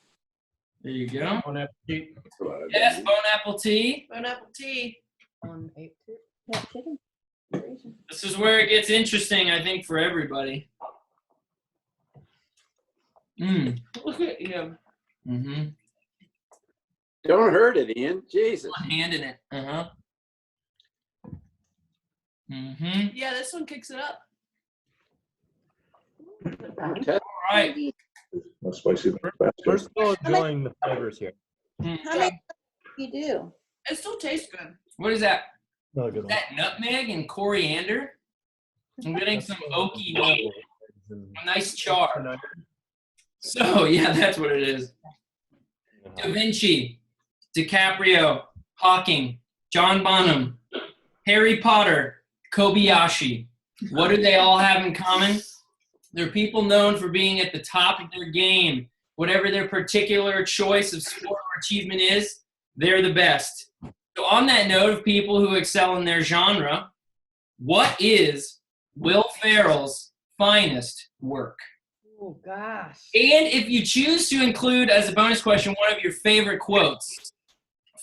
There you go. Bon appetit. Yes, Bon Apple Tea. Bon appetit. Yeah, chicken. This is where it gets interesting, I think, for everybody. Look at you. Mm-hmm. Don't hurt it, Ian. Jesus. One hand in it. Mm-hmm. Yeah, this one kicks it up. All right. No spicy. We're still enjoying the flavors here. How many do you do? It still tastes good. What is that? Another good Is one. that nutmeg and coriander? I'm getting some oaky note. A nice char. So, yeah, that's what it is. Da Vinci, DiCaprio, Hawking, John Bonham, Harry Potter, Kobayashi. What do they all have in common? They're people known for being at the top of their game. Whatever their particular choice of sport or achievement is, they're the best. So on that note of people who excel in their genre, what is Will Ferrell's finest work? Oh gosh. And if you choose to include as a bonus question one of your favorite quotes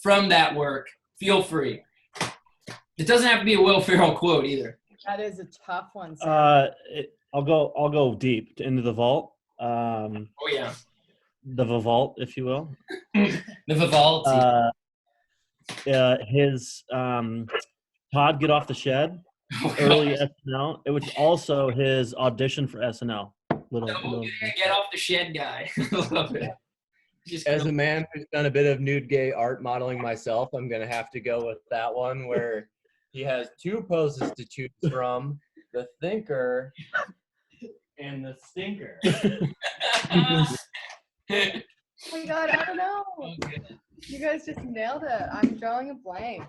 from that work, feel free. It doesn't have to be a Will Ferrell quote either. That is a tough one. Sam. I'll go deep into the vault. Oh yeah, The vault, if you will. the Vivaldi. His Todd Get Off the Shed, early SNL. It was also his audition for SNL. Get off the shed guy. I love it. As a man who's done a bit of nude gay art modeling myself, I'm going to have to go with that one where he has two poses to choose from, the thinker and the stinker. Oh my God, I don't know. You guys just nailed it. I'm drawing a blank.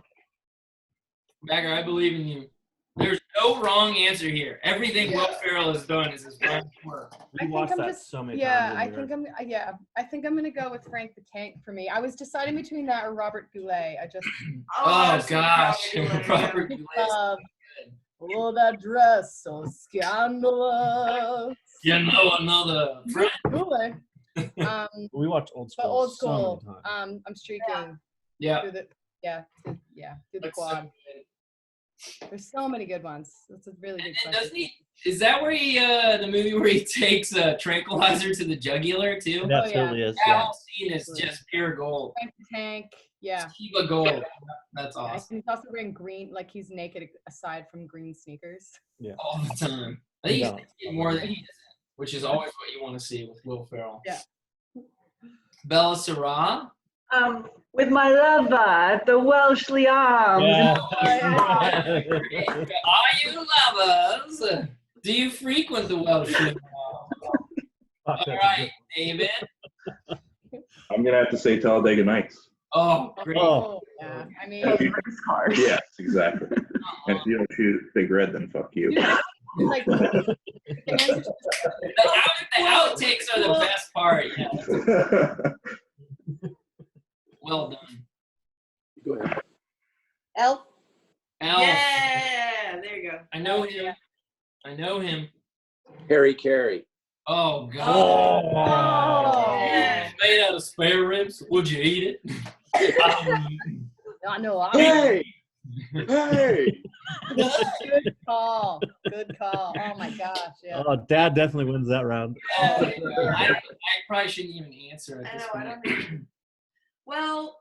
Bagger, I believe in you. There's no wrong answer here. Everything Will Ferrell has done is his best work. We watched that so many yeah, times. I think I'm gonna go with Frank the Tank for me. I was deciding between that or Robert Goulet. I just Oh gosh, Robert Goulet. Oh, that dress so scandalous. You know another friend. Goulet. We watched Old School. But Old so many School. times. I'm streaking. Yeah. Through the That's quad. so There's so many good ones. That's a really good question. Doesn't he? Is that where he, the movie where he takes a tranquilizer to the jugular too? It absolutely is. That Yeah. whole scene is just pure gold. Frank the Tank. Yeah. Kiva gold. That's awesome. He's also wearing green, like he's naked aside from green sneakers. Yeah. All the time. I think he's naked more than he is, which is always what you want to see with Will Ferrell. Yeah. Bella Sarah. With my lover, the Welsh Liam. Yeah. Are you lovers? Do you frequent the Welsh? All right, David. I'm gonna have to say Talladega Nights. Oh, great. Oh, yeah. I mean, Race cars. Yes, exactly. And if you don't shoot Big Red, then fuck you. like, The outtakes are the best part. Yeah. Well done. Go ahead. Elf. Al, Yeah, there you go. I know him. I know him. Harry Carey. Oh, God. Oh. Yeah. Made out of spare ribs. Would you eat it? I know. Hey! Hey! Good call. Good call. Oh my gosh. Yeah. Oh, Dad definitely wins that round. Oh, yeah. I probably shouldn't even answer at I this know, I point. don't know. Well,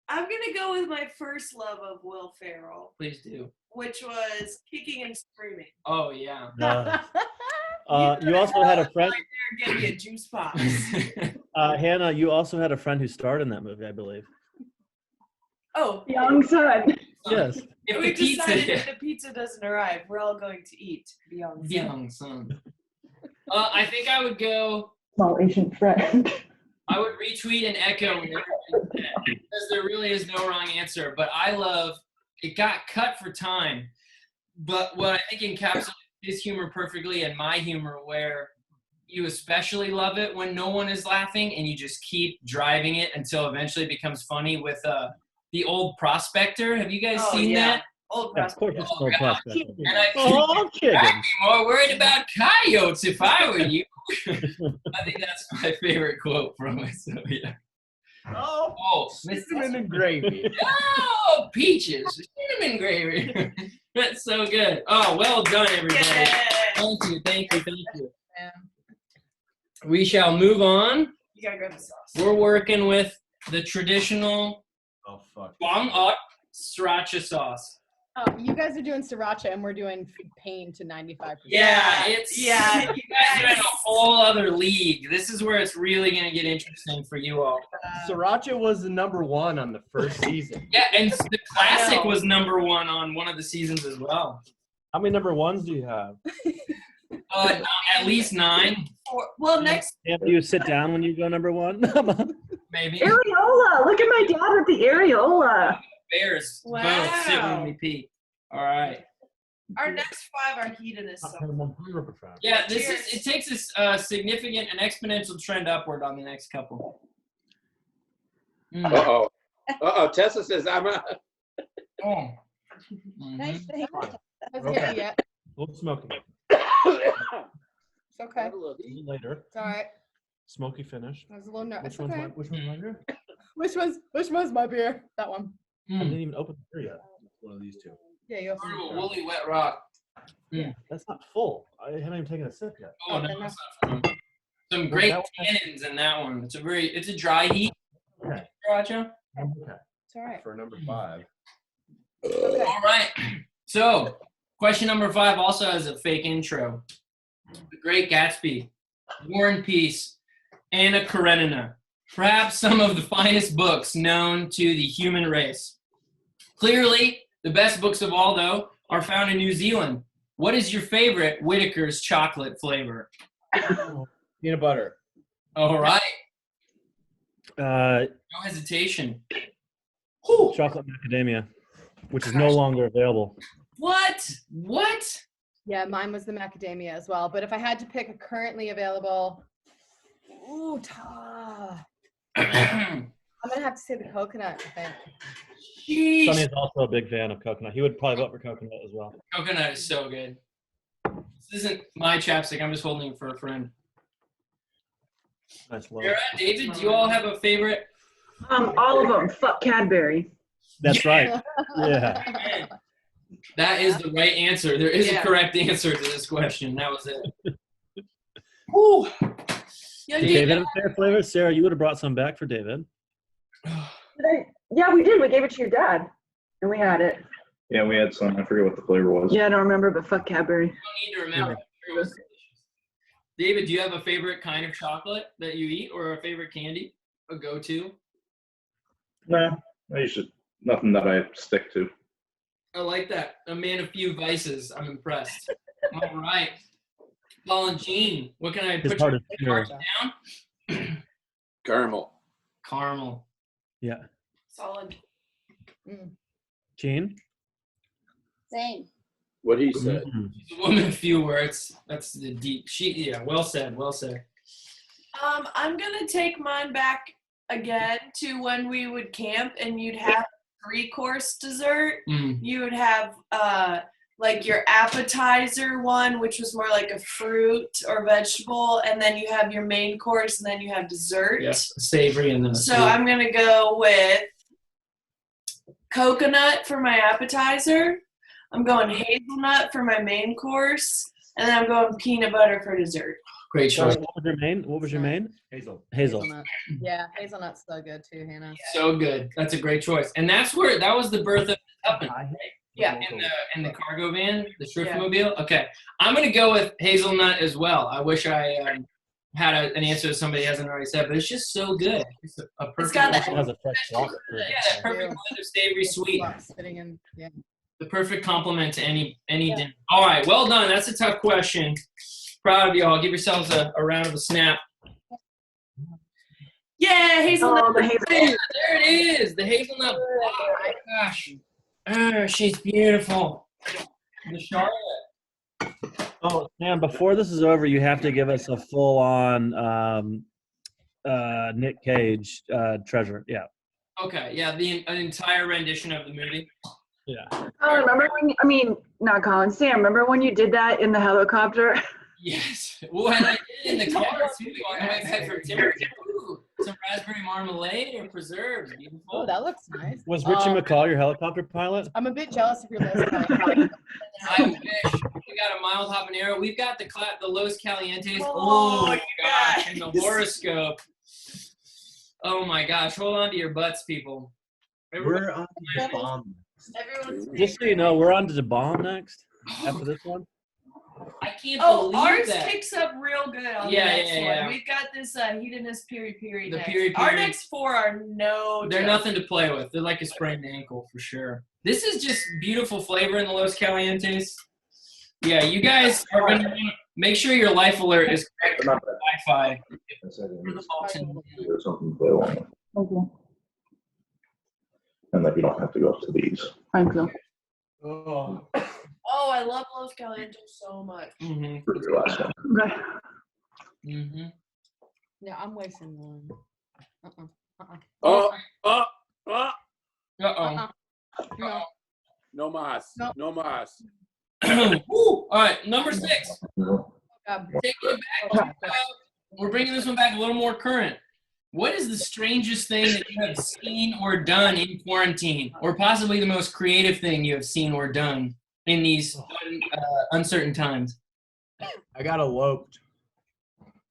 I'm going to go with my first love of Will Ferrell, Please do. which was Kicking and Screaming. Oh, yeah. You also had a friend, They're getting a juice box. Hannah. You also had a friend who starred in that movie, I believe. Oh, Young son. Yes. If we the pizza, decided if the pizza doesn't arrive, we're all going to eat Beyond. young son. I think I would go. Small Asian friend. I would retweet and echo because there really is no wrong answer. But I love it. Got cut for time, but what I think encapsulates his humor perfectly and my humor, where you especially love it when no one is laughing and you just keep driving it until eventually it becomes funny. With the Old Prospector. Have you guys seen that? Old Yeah, of course, it's Oh, Old God. Prospector. And I'd chicken. be more worried about coyotes if I were you. I think that's my favorite quote from it. So yeah. Oh, Cinnamon and gravy. Oh, peaches, cinnamon gravy. That's so good. Oh, well done, everybody. Thank you, thank you, thank you. We shall move on. You gotta grab the sauce. We're working with the traditional Oh, fuck. Bang Up Sriracha sauce. You guys are doing sriracha and we're doing pain to 95%. Yeah, it's you guys are in a whole other league. This is where it's really gonna get interesting for you all. Sriracha was the #1 on the first season. Yeah, and the classic was #1 on one of the seasons as well. How many number ones do you have? At least 9. Well, next. And do you sit down when you go number 1? Maybe. Areola. Look at my dad with the areola. Bears. Wow. Both sit when we pee. All right. Our next 5 are hedonists. So. Yeah, it takes a significant and exponential trend upward on the next couple. Uh-oh. Tessa says I'm a... Oh. Nice to hear. Hasn't hit me yet. A little smoky. It's okay. A little later. It's all right. Smoky finish. I was a little nervous. Which Okay. one's later? Which one's my beer? That one. I didn't even open the beer yet. One of these two. Yeah, you opened Ooh, it. woolly wet rock. That's not full. I haven't even taken a sip yet. Oh no, that's not fun. Some great tannins in that one. It's a dry heat. Okay. Sriracha. Okay. It's all right. For #5. Okay. All right. So, question number 5 also has a fake intro. The Great Gatsby, War and Peace, Anna Karenina. Perhaps some of the finest books known to the human race. Clearly, the best books of all, though, are found in New Zealand. What is your favorite Whitaker's chocolate flavor? Peanut butter. All right. Uh, No hesitation. chocolate macadamia, which is no longer available. What? Yeah, mine was the macadamia as well. But if I had to pick a currently available, I'm gonna have to say the coconut, I think. Jeez. Sonny is also a big fan of coconut. He would probably vote for coconut as well. Coconut is so good. This isn't my chapstick. I'm just holding it for a friend. Nice low. Sarah, David, do you all have a favorite? All of them. Fuck Cadbury. That's right. Yeah. That is the right answer. There is a correct answer to this question. That was it. Whew. Yeah, David, a fair flavor. Sarah, you would have brought some back for David. Yeah, we did. We gave it to your dad, and we had it. Yeah, we had some. I forget what the flavor was. Yeah, I don't remember, but fuck Cadbury. You don't need to remember. I'm sure it was delicious. David, do you have a favorite kind of chocolate that you eat or a favorite candy? A go-to? Nah, nothing that I stick to. I like that. A man of few vices. I'm impressed. All right. Colin Jean, what can I His put heart your is pure. down? Caramel. Caramel. Yeah. Solid. Gene? Same. What he said. She's a woman of few words. That's the deep. Well said. Well said. I'm gonna take mine back again to when we would camp and you'd have 3-course dessert. You would have like your appetizer one, which was more like a fruit or vegetable, and then you have your main course, and then you have dessert. Yes, savory and then a So sweet. I'm gonna go with coconut for my appetizer. I'm going hazelnut for my main course, and then I'm going peanut butter for dessert. Great choice. What was your main? Hazel. Hazelnut. Yeah, hazelnut's so good too, Hannah. So good. That's a great choice. And that was the birth of Tuppence, right? Yeah. In the cargo van, the Schriftmobile. Okay. I'm going to go with hazelnut as well. I wish I had an answer that somebody hasn't already said, but it's just so good. It's a perfect got that- It has a fresh chocolate. that perfect blend of savory sweet. Sitting in, yeah. The perfect complement to any dinner. All right, well done. That's a tough question. Proud of you all. Give yourselves a round of a snap. Yeah, hazelnut. Oh, the hazelnut. There it is. The hazelnut block. Oh my gosh. Oh, she's beautiful. The Charlotte. Oh, Sam, before this is over, you have to give us a full-on Nick Cage treasure. Yeah. Okay, yeah, an entire rendition of the movie. Yeah. Oh, remember when, not Colin, Sam, remember when you did that in the helicopter? Yes. Well, and I did it in the car, too. I had for dinner. Ooh, some raspberry marmalade or preserves. Beautiful. Oh, that looks nice. Was Richie McCall your helicopter pilot? I'm a bit jealous of your list. Kelly. I wish. We got a mild habanero. We've got the Los Calientes. Oh, my gosh. And the horoscope. Oh, my gosh. Hold on to your butts, people. We're on the bomb. Everyone's Just so you know, we're on to the bomb next after this one. I can't Oh, believe ours that. kicks up real good on the Yeah, next yeah, one. yeah. We've got this hedonism period The next. period. Our next 4 are no They're joke. nothing to play with. They're like a sprained ankle for sure. This is just beautiful flavor in the Los Calientes. Yeah, you guys are going to make sure your life alert is correct for Wi-Fi. There's something to play along with. Thank you. And that you don't have to go up to these. Thank you. Oh. Oh, I love Los Calientes so much. Mm-hmm. For your last one. Okay. Mm-hmm. Yeah, I'm wasting one. Oh. Uh-oh. No. No mas. No. No mas. Woo! All right, number 6. God. Taking it back. We're bringing this one back a little more current. What is the strangest thing that you have seen or done in quarantine? Or possibly the most creative thing you have seen or done in these uncertain times? I got eloped,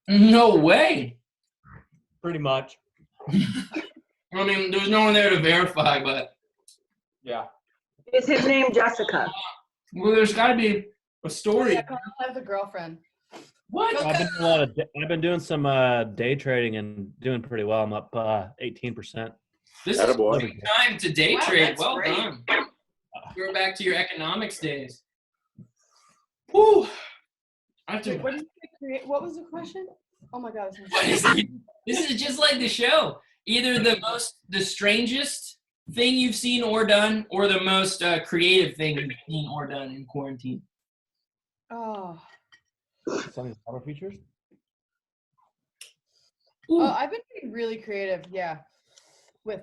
No way. pretty much. I mean, there's no one there to verify, but Yeah. Is his name Jessica? well, there's got to be a story. I have a girlfriend. What? I've been doing some day trading and doing pretty well. I'm up 18%. This is Attaboy. a good time to day Wow, trade. that's Well great. done. You're back to your economics days. Whew. I have to. Wait, what did you create? What was the question? Oh my God. What is it? This is just like the show. Either the strangest thing you've seen or done, or the most creative thing you've seen or done in quarantine. Oh. Some of these summer features. Oh, I've been being really creative, yeah, with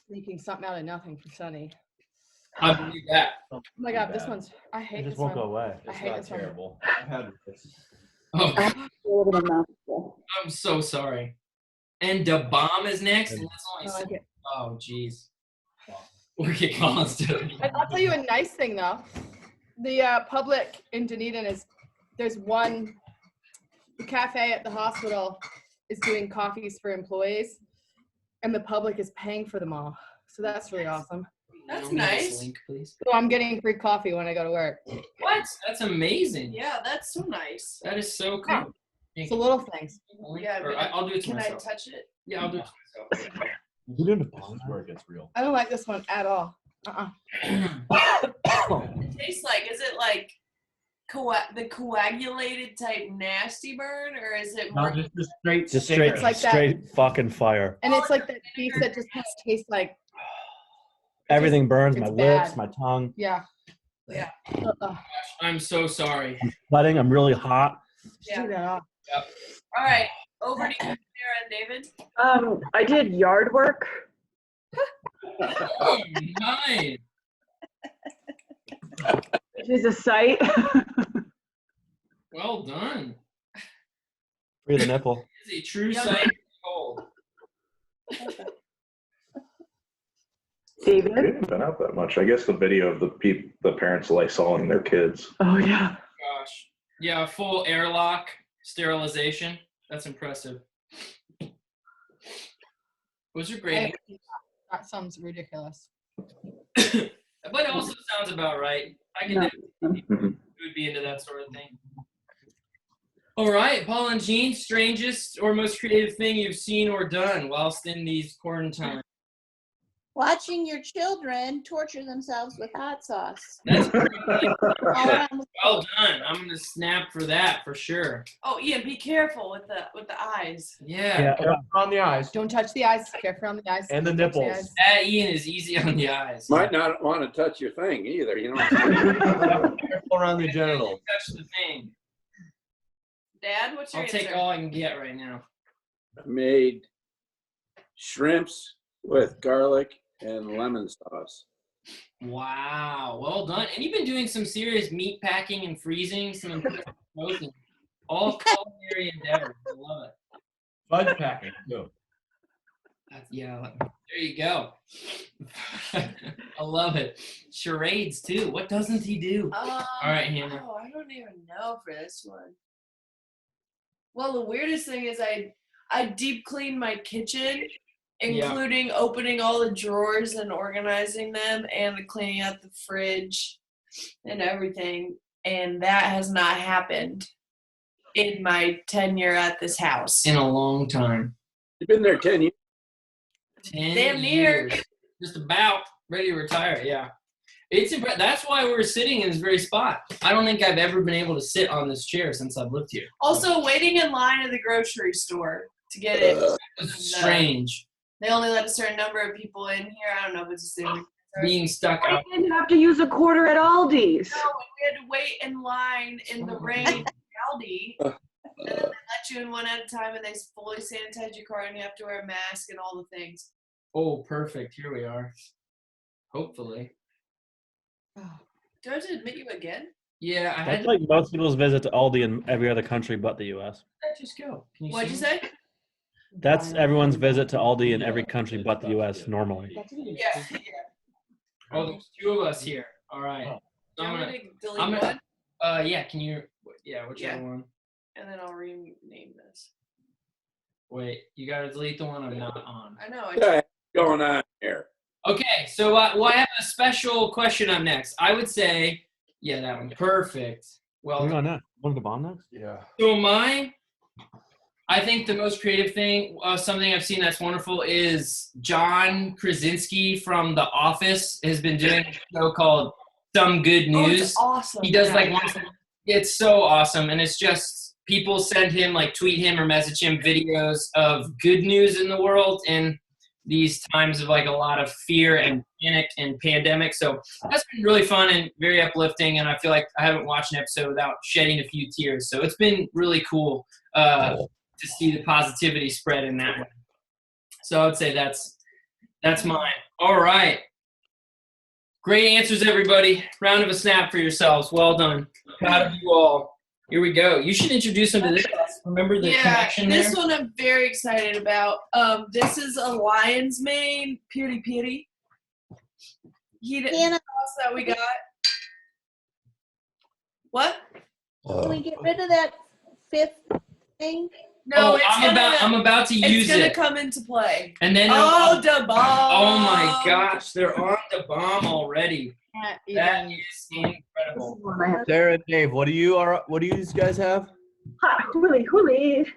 making something out of nothing for Sunny. I believe that. Oh my God, this one's, I It hate just this won't one. go away. I It's hate not this one. terrible. I've had this. Oh, I'm so sorry. And the bomb is next. And that's I only like it. oh, jeez. Look at Colin's doing. I'll tell you a nice thing though. The public in Dunedin there's the cafe at the hospital is doing coffees for employees, and the public is paying for them all. So that's really awesome. That's Can we have this nice. link, please? So I'm getting free coffee when I go to work. What? That's amazing. Yeah, that's so nice. That is so cool. It's the little things. Yeah, Or I'll do it to Can I myself. touch it? Yeah, I'll do it to myself. You doing the This bomb? is where it gets real. I don't like this one at all. It tastes like, is it like the coagulated type nasty burn, or is it more? No, just the straight. Just sticker. straight, It's like that. straight fucking fire. And it's like that cheese that just tastes like, Everything burns. My it's lips, bad. my tongue. yeah. Yeah. I'm so sorry. I'm sweating. I'm really hot. Yeah. Do that off. All right, over to you, Sarah and David. I did yard work. Oh, nice. Which is a sight. Well done. Free the nipple. It's a true sight of gold. David? They haven't been out that much. I guess the video of the parents lysoling their kids. Oh yeah. Gosh. Yeah, full airlock sterilization. That's impressive. What's your grade? That sounds ridiculous. But it also sounds about right. I can No. definitely would be into that sort of thing. All right, Paul and Jean, strangest or most creative thing you've seen or done whilst in these quarantine. Watching your children torture themselves with hot sauce. That's All around the well done. I'm gonna snap for that for sure. Oh, Ian, be careful with the eyes. Yeah. Careful on the eyes Don't touch the eyes. Careful on the eyes. and the Don't touch the nipples. eyes. That Ian is easy on the eyes. Might not want to touch your thing either, you know. Careful around the genitals. Touch the thing. Dad, what's your I'll answer? take all I can get right now. Made shrimps with garlic and lemon sauce. Wow, well done. And you've been doing some serious meat packing and freezing, some impressive frozen. All culinary endeavors. I love it. Fudge packing too. Yeah, there you go. I love it. Charades too. What doesn't he do? All right, Hannah. Oh, I don't even know for this one. Well, the weirdest thing is I deep cleaned my kitchen including opening all the drawers and organizing them and cleaning out the fridge and everything. And that has not happened in my tenure at this house. In a long time. You've been there 10 years. 10 Damn near. years. Just about ready to retire, yeah. That's why we're sitting in this very spot. I don't think I've ever been able to sit on this chair since I've lived here. Also, waiting in line at the grocery store to get it. It's strange. They only let a certain number of people in here. I don't know if it's the same. Being stuck out. I didn't have to use a quarter at Aldi's. No, we had to wait in line in the rain at Aldi. And then they let you in one at a time, and they fully sanitize your car, and you have to wear a mask and all the things. Oh, perfect. Here we are. Hopefully. Do I have to admit you again? Yeah, I had That's to like most people's visit to Aldi in every other country but the U.S. just go. Can What'd you see? say? That's everyone's visit to Aldi in every country but the U.S. normally. Yeah. Oh, there's two of us here. All right. Do you want me to delete I'm gonna- one? Yeah, can you, whichever one. And then I'll rename this. Wait, you gotta delete the one I'm not on. I know. What the heck is going on here? Okay, so I have a special question up next. I would say, yeah, that one. Perfect. What are Well, we on next? One of the bomb next? Yeah. so I think the most creative thing, something I've seen that's wonderful, is John Krasinski from The Office has been doing a show called Some Good Oh, News. it's awesome. He does like once. It's so awesome, and it's just people send him, like, tweet him or message him videos of good news in the world in these times of like a lot of fear and panic and pandemic. So that's been really fun and very uplifting, and I feel like I haven't watched an episode without shedding a few tears. So it's been really cool to see the positivity spread in that way. So I would say that's mine. All right. Great answers, everybody. Round of a snap for yourselves. Well done. Proud of you all. Here we go. You should introduce them to this. Remember the connection there? This one I'm very excited about. This is a lion's mane, Piri Piri. He didn't Hannah, that we got. What? can we get rid of that fifth thing? No, I'm about to use it's gonna it. come into play. And then the bomb. Oh my gosh, they're on the bomb already. That is incredible. Sarah and Dave, what do you guys have? Hot hooly.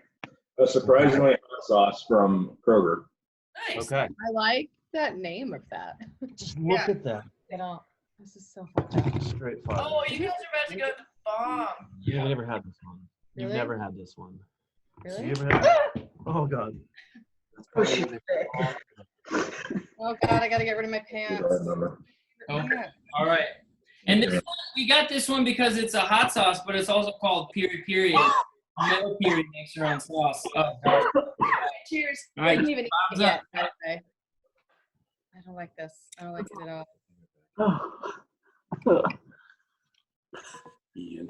A surprisingly hot sauce from Kroger. Nice. Okay. I like that name of that. Just look Yeah. at that. I don't. This is so fun. Straight fire. Oh, you guys are about to go to the bomb. You've never had this one. You've Really? never had this one. Really? You ever had? Oh God. Oh, she's thick. Oh God, I gotta get rid of my pants. Oh, all right. And this one, we got this one because it's a hot sauce, but it's also called Piri Piri. No Piri makes her own sauce. Oh, God. Cheers. All I right. didn't even eat it Thumbs yet. up. by the way. I don't like this. I don't like it at all. Oh. Ian.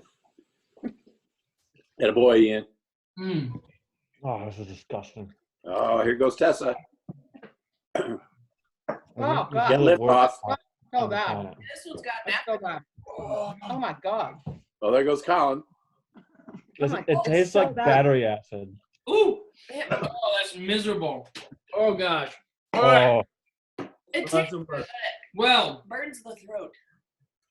Atta boy, Ian. Mm. Oh, this is disgusting. Oh, here goes Tessa. Oh, God. Get lip off. Oh God. This one's got It's so bad. Oh my God. Oh, there goes Colin. It, my it God, tastes so like bad. battery acid. Ooh. Oh, that's miserable. Oh, gosh. All right. Oh, It tastes Well, burns the throat.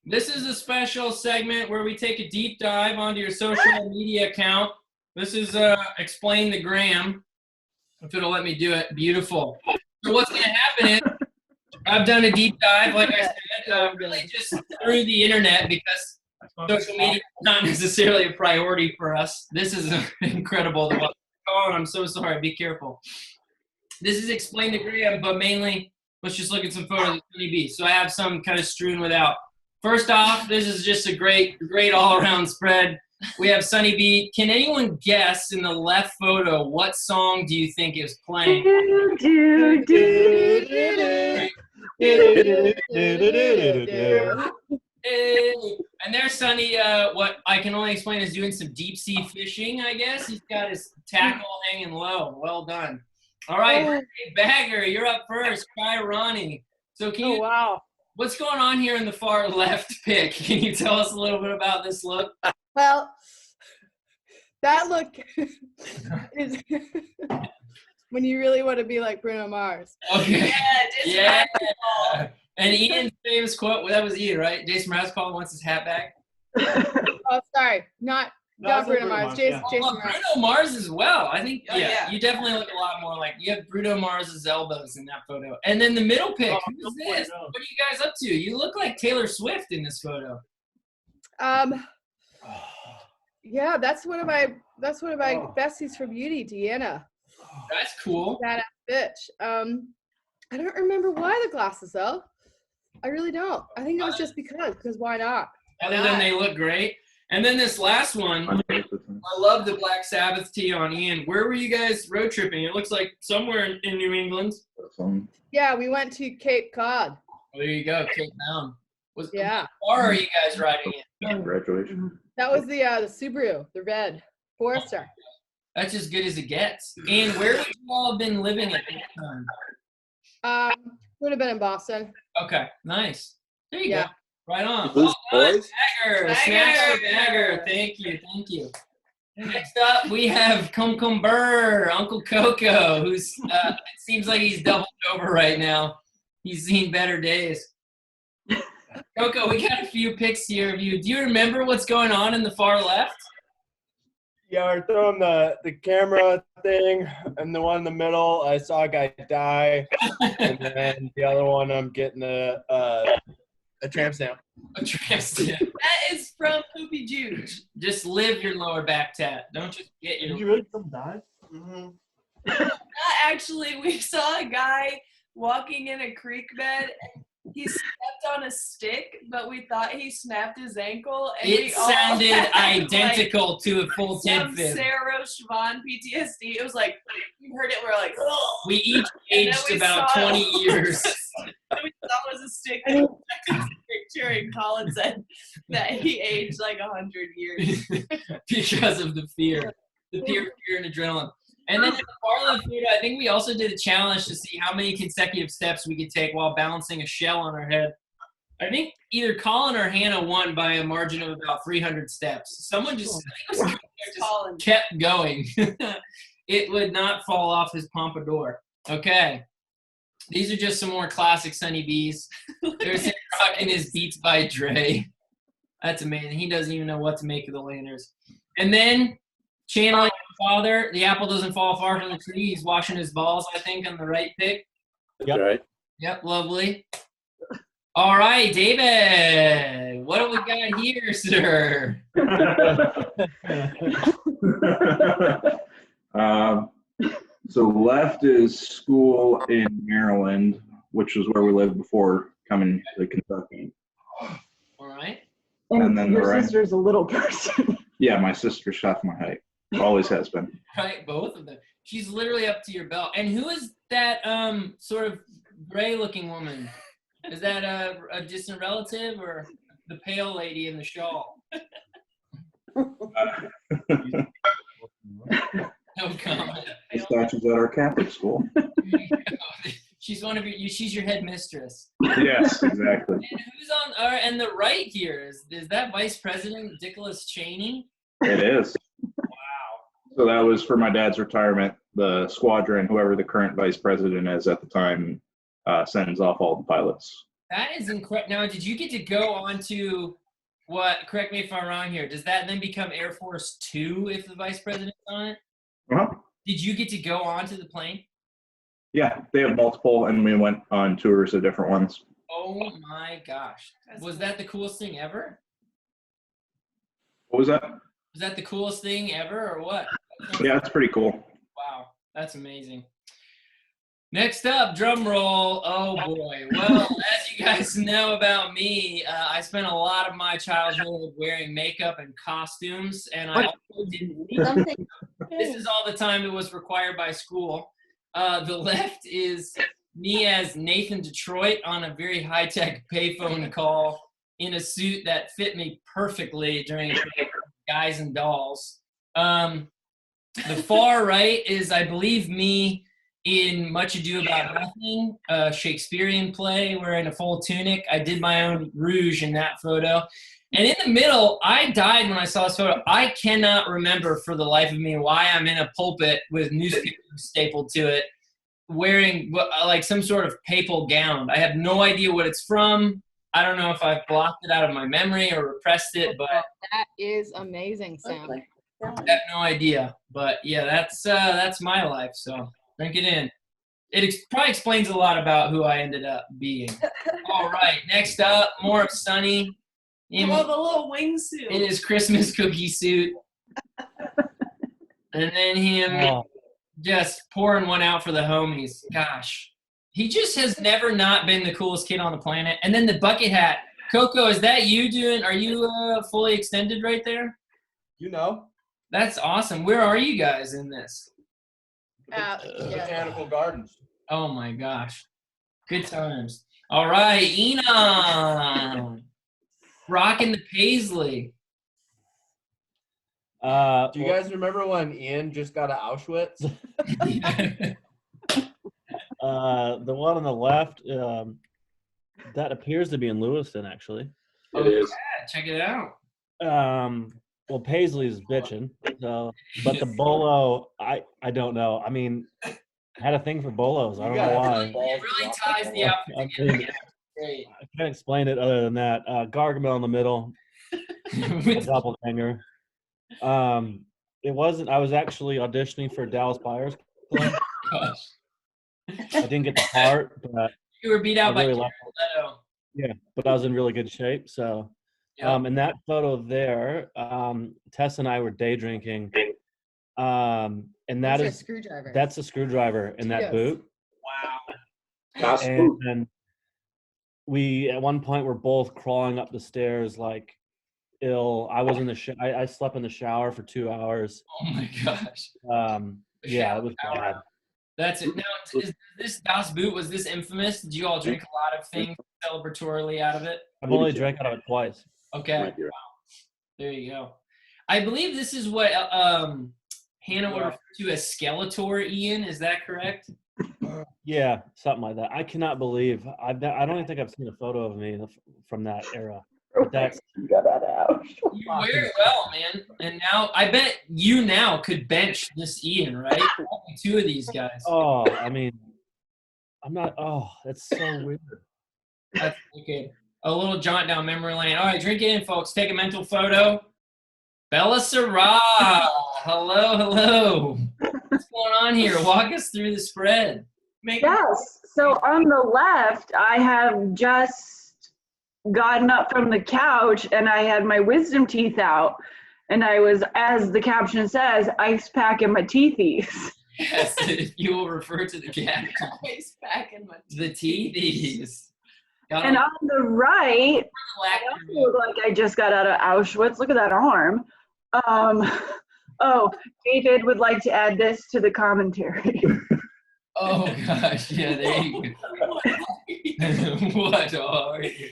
this is a special segment where we take a deep dive onto your social media account. This is Explain the Gram, if it'll let me do it. Beautiful. So what's going to happen is I've done a deep dive, like I said, really just through the internet because social media is not necessarily a priority for us. This is incredible. Oh, I'm so sorry. Be careful. This is Explain the Gram, but mainly let's just look at some photos of Sunny B. So I have some kind of strewn without. First off, this is just a great all-around spread. We have Sunny B. Can anyone guess in the left photo what song do you think is playing? And there's Sunny, what I can only explain is doing some deep sea fishing, I guess. He's got his tackle hanging low. Well done. All right, hey, Bagger, you're up first. Kai Ronnie. So can you, wow. what's going on here in the far left pic? Can you tell us a little bit about this look? Well, that look is when you really want to be like Bruno Mars. Okay. Yeah, Yeah. And Ian's famous quote, that was Ian, right? Jason Mraz wants his hat back. Oh, sorry, not Bruno Mars. Jason Mraz. Bruno Mars as well. I think, Oh, yeah. you definitely look a lot more like, you have Bruno Mars's elbows in that photo. And then the middle pic, who's this? What are you guys up to? You look like Taylor Swift in this photo. Yeah, that's one of my besties for beauty, Deanna. That's cool. That bitch. I don't remember why the glasses though. I really don't. I think it was just because why not? Other than they look great. And then this last one, I love the Black Sabbath tee on Ian. Where were you guys road tripping? It looks like somewhere in New England. Yeah, we went to Cape Cod. Oh, there you go, Cape Town. Yeah. How far are you guys riding in? Congratulations. That was the Subaru, the red Forester. That's as good as it gets. And where would you all have been living at this time? Would have been in Boston. Okay, nice. There you go. Right on. Who's boys? Bagger. Snatch the bagger. Thank you. Next up, we have Cucumber, Uncle Coco, who's it seems like he's doubled over right now. He's seen better days. Coco, we got a few pics here of you. Do you remember what's going on in the far left? Yeah, we're throwing the camera thing, and the one in the middle, I saw a guy die, and then the other one, I'm getting a tramp stamp. A tramp stamp. That is from Poopy Juge. Just live your lower back tat. Don't just get your. Did you really come die? Actually, we saw a guy walking in a creek bed. He stepped on a stick, but we thought he snapped his ankle. And It sounded identical to a full some tip. Sarah Schwann PTSD. It was like, we heard it, we're like, oh. We each aged about 20 years. We thought it was a stick. And we took a picture, and Colin said that he aged like 100 years. Because of the fear. The fear and adrenaline. And then in the far left photo, I think we also did a challenge to see how many consecutive steps we could take while balancing a shell on our head. I think either Colin or Hannah won by a margin of about 300 steps. Someone just kept going. It would not fall off his pompadour. Okay. These are just some more classic Sunny B's. There's him rocking his Beats by Dre. That's amazing. He doesn't even know what to make of the Landers. And then channeling father, the apple doesn't fall far from the tree. He's washing his balls, I think, on the right pick. That's right. Yep, lovely. All right, David, what do we got here, sir? So left is school in Maryland, which was where we lived before coming to Kentucky. All right. And then your sister's a little person. Yeah, my sister's half my height. Always has been. Right, both of them. She's literally up to your belt. And who is that sort of gray-looking woman? Is that a distant relative or the pale lady in the shawl? No comment. The statue's at our Catholic school. She's one of your. She's your headmistress. Yes, exactly. And who's on? And the right here is that Vice President Nicholas Cheney? It is. Wow. So that was for my dad's retirement. The squadron, whoever the current vice president is at the time, sends off all the pilots. That is incredible. Now, did you get to go on to what? Correct me if I'm wrong here. Does that then become Air Force 2 if the vice president's on it? Uh-huh. Did you get to go onto the plane? Yeah, they have multiple, and we went on tours of different ones. Oh my gosh. Was that the coolest thing ever? What was that? Was that the coolest thing ever or what? Yeah, it's pretty cool. Wow, that's amazing. Next up, drum roll. Oh boy. Well, as you guys know about me, I spent a lot of my childhood wearing makeup and costumes, and I also didn't. This is all the time it was required by school. The left is me as Nathan Detroit on a very high-tech payphone call in a suit that fit me perfectly during Guys and Dolls. The far right is, I believe, me in Much Ado About Nothing, a Shakespearean play wearing a full tunic. I did my own rouge in that photo. And in the middle, I died when I saw this photo. I cannot remember for the life of me why I'm in a pulpit with newspaper stapled to it, wearing like some sort of papal gown. I have no idea what it's from. I don't know if I've blocked it out of my memory or repressed it, but That is amazing, Sam. I have no idea. But yeah, that's my life. So drink it in. It probably explains a lot about who I ended up being. All right, next up, more of Sonny. The little wingsuit. In his Christmas cookie suit. And then him just pouring one out for the homies. Gosh. He just has never not been the coolest kid on the planet. And then the bucket hat. Coco, is that you doing? Are you fully extended right there? You know. That's awesome. Where are you guys in this? Botanical Gardens. Oh my gosh. Good times. All right, Enon. Rocking the Paisley. Do you guys remember when Ian just got to Auschwitz? The one on the left, that appears to be in Lewiston, actually. It is. Yeah, check it out. Well, Paisley's bitching, so, but the bolo, I don't know. I mean, I had a thing for bolos. I don't know why. It really ties the outfit I together. mean, I can't explain it other than that. Gargamel in the middle, doppelganger. It wasn't. I was actually auditioning for Dallas Buyers Club. I didn't get the part, but you were beat out by really Leto. Yeah, but I was in really good shape. So, in that photo there, Tess and I were day drinking, and that Those are is screwdrivers. that's a screwdriver in that Yes. boot. Wow. And we at one point were both crawling up the stairs like ill. I was in the I slept in the shower for 2 hours. Oh my gosh. Yeah, it was bad. That's it. Now, is this Das Boot, was this infamous? Did you all drink a lot of things celebratorily out of it? I've only drank out of it twice. Okay. Wow. There you go. I believe this is what Hannah would refer to as Skeletor, Ian. Is that correct? Yeah, something like that. I cannot believe I don't even think I've seen a photo of me from that era. But that's You got that out. you wear it well, man. And now I bet you now could bench this Ian, right? Two of these guys. Oh, I mean, I'm not. Oh, that's so weird. That's okay. A little jaunt down memory lane. All right, drink it in, folks. Take a mental photo. Bella Sarah. Hello. What's going on here? Walk us through the spread. Yes. So on the left, I have just gotten up from the couch and I had my wisdom teeth out. And I was, as the caption says, ice packing my teethies. Yes, you will refer to the cat. Ice packing my The teethies. And on the right, I also look like I just got out of Auschwitz. Look at that arm. Oh, David would like to add this to the commentary. Oh gosh, yeah, there you go. What are you?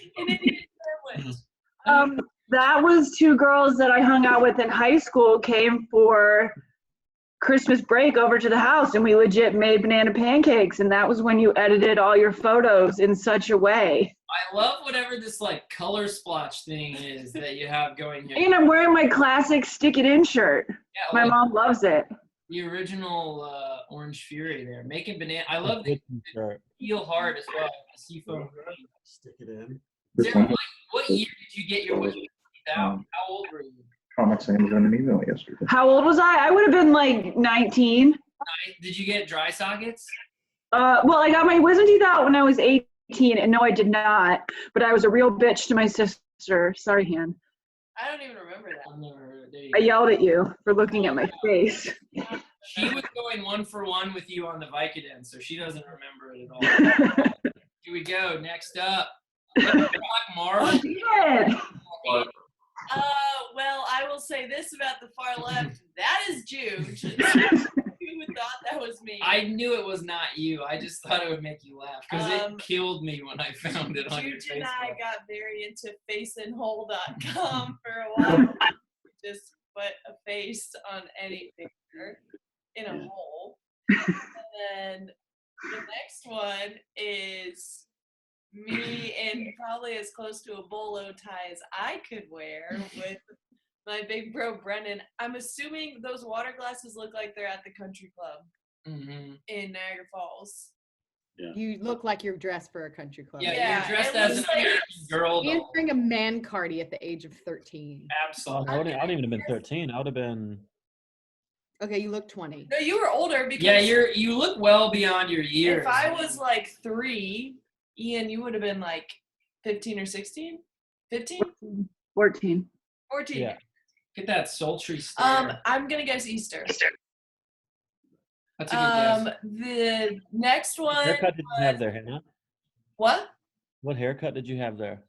That was two girls that I hung out with in high school, came for Christmas break over to the house, and we legit made banana pancakes, and that was when you edited all your photos in such a way. I love whatever this like color splotch thing is that you have going here. And I'm wearing my classic Stick It In shirt. Yeah, My like mom loves it. the original Orange Fury there. Making banana. I love the heel hard as well. The seafoam. Stick it in. Sarah, what year did you get your wisdom teeth out? How old were you? Comics and an email yesterday. How old was I? I would have been like 19. Did you get dry sockets? Well, I got my wisdom teeth out when I was 18, and no, I did not. But I was a real bitch to my sister. Sorry, Han. I don't even remember that. I've never heard it. I yelled at you for looking at my face. She was going 1-for-1 with you on the Vicodin, so she doesn't remember it at all. Here we go. Next up, Marlon. Well, I will say this about the far left. That is Juge. Who would thought that was me? I knew it was not you. I just thought it would make you laugh because it killed me when I found it on your Juge and Facebook. I got very into faceandhole.com for a while. Just put a face on any picture in a hole. And then the next one is me in probably as close to a bolo tie as I could wear with my big bro Brendan. I'm assuming those water glasses look like they're at the country club in Niagara Falls. Yeah. You look like you're dressed for a country club. Yeah, you're dressed it as an looks like- American girl. Ian's Though. wearing a man cardi at the age of 13. Absolutely. I wouldn't even have been 13. I would have been. Okay, you look 20. No, you were older because Yeah, you look well beyond your years. if I was like 3, Ian, you would have been like 15 or 16? 15? 14. 14. Yeah. Get that sultry stare. I'm gonna guess Easter. That's a good guess. The next What one. haircut did you have there, Hannah? What? What haircut did you have there?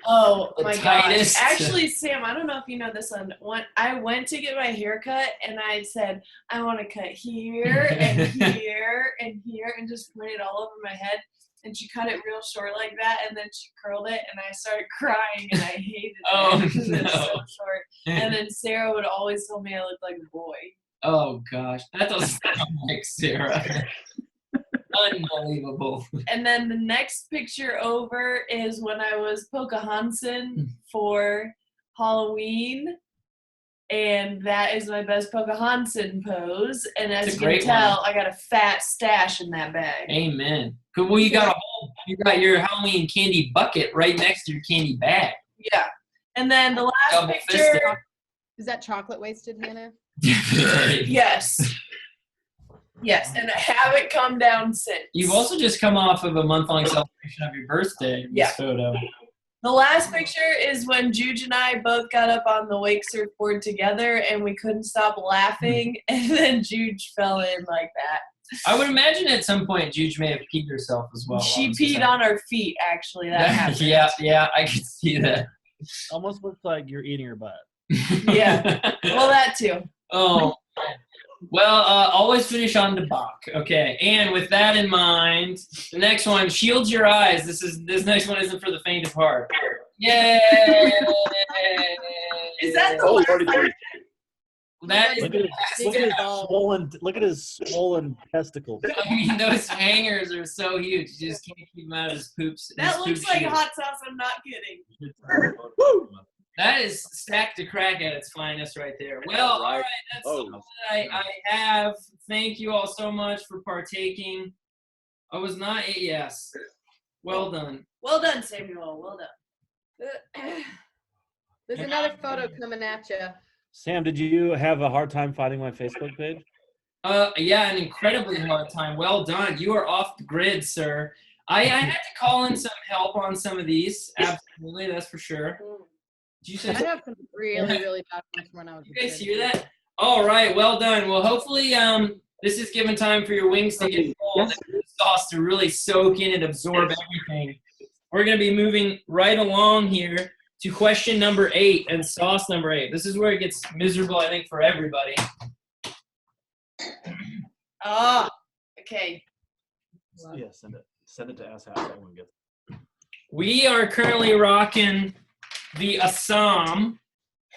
Oh The my tightest. gosh. Actually, Sam, I don't know if you know this one. When I went to get my hair cut and I said, I want to cut here and here and here and just pointed all over my head. And she cut it real short like that and then she curled it and I started crying and I hated it because it's so short. And then Sarah would always tell me I looked like a boy. Oh gosh, that doesn't sound like Sarah. Unbelievable. And then the next picture over is when I was Pocahontasin for Halloween. And that is my best Pocahontasin pose. And as It's a you can great tell, I got a fat stash in that bag. Amen. Good. Well, you got your Halloween candy bucket right next to your candy bag. Yeah. And then the last Double picture. fisted. Is that chocolate wasted, Hannah? Yes. Yes. And I haven't come down since. You've also just come off of a month-long celebration of your birthday in this Yeah. photo. The last picture is when Juge and I both got up on the wake surfboard together and we couldn't stop laughing. And then Juge fell in like that. I would imagine at some point Juge may have peed herself as well. She while this was peed on our feet, actually. That happened. Yeah, I can see that. Almost looks like you're eating her butt. Yeah. Well, that too. Oh. Well, always finish on the Bach. Okay. And with that in mind, the next one, shield your eyes. This next one isn't for the faint of heart. Yay! Is that the Oh, last Lordy, Lordy. That is Look at his swollen testicles. I mean, those hangers are so huge. You just can't keep him out of his poops. That his looks poop like shoes. hot sauce. I'm not kidding. That is stacked to crack at its finest right there. Well, all right, that's all that I have. Thank you all so much for partaking. I was not a yes. Well done. Well done, Samuel. Well done. There's another photo coming at you. Sam, did you have a hard time finding my Facebook page? Yeah, an incredibly hard time. Well done. You are off the grid, sir. I had to call in some help on some of these. Absolutely, that's for sure. Did you say I have some really, really bad ones when I was You a guys kid. hear that? All right, well done. Well, hopefully this is giving time for your wings to get cold and the sauce to really soak in and absorb everything. We're going to be moving right along here to question number 8 and sauce number 8. This is where it gets miserable, I think, for everybody. Okay. Yeah, send it. Send it to us. Everyone gets it. We are currently rocking the Assam.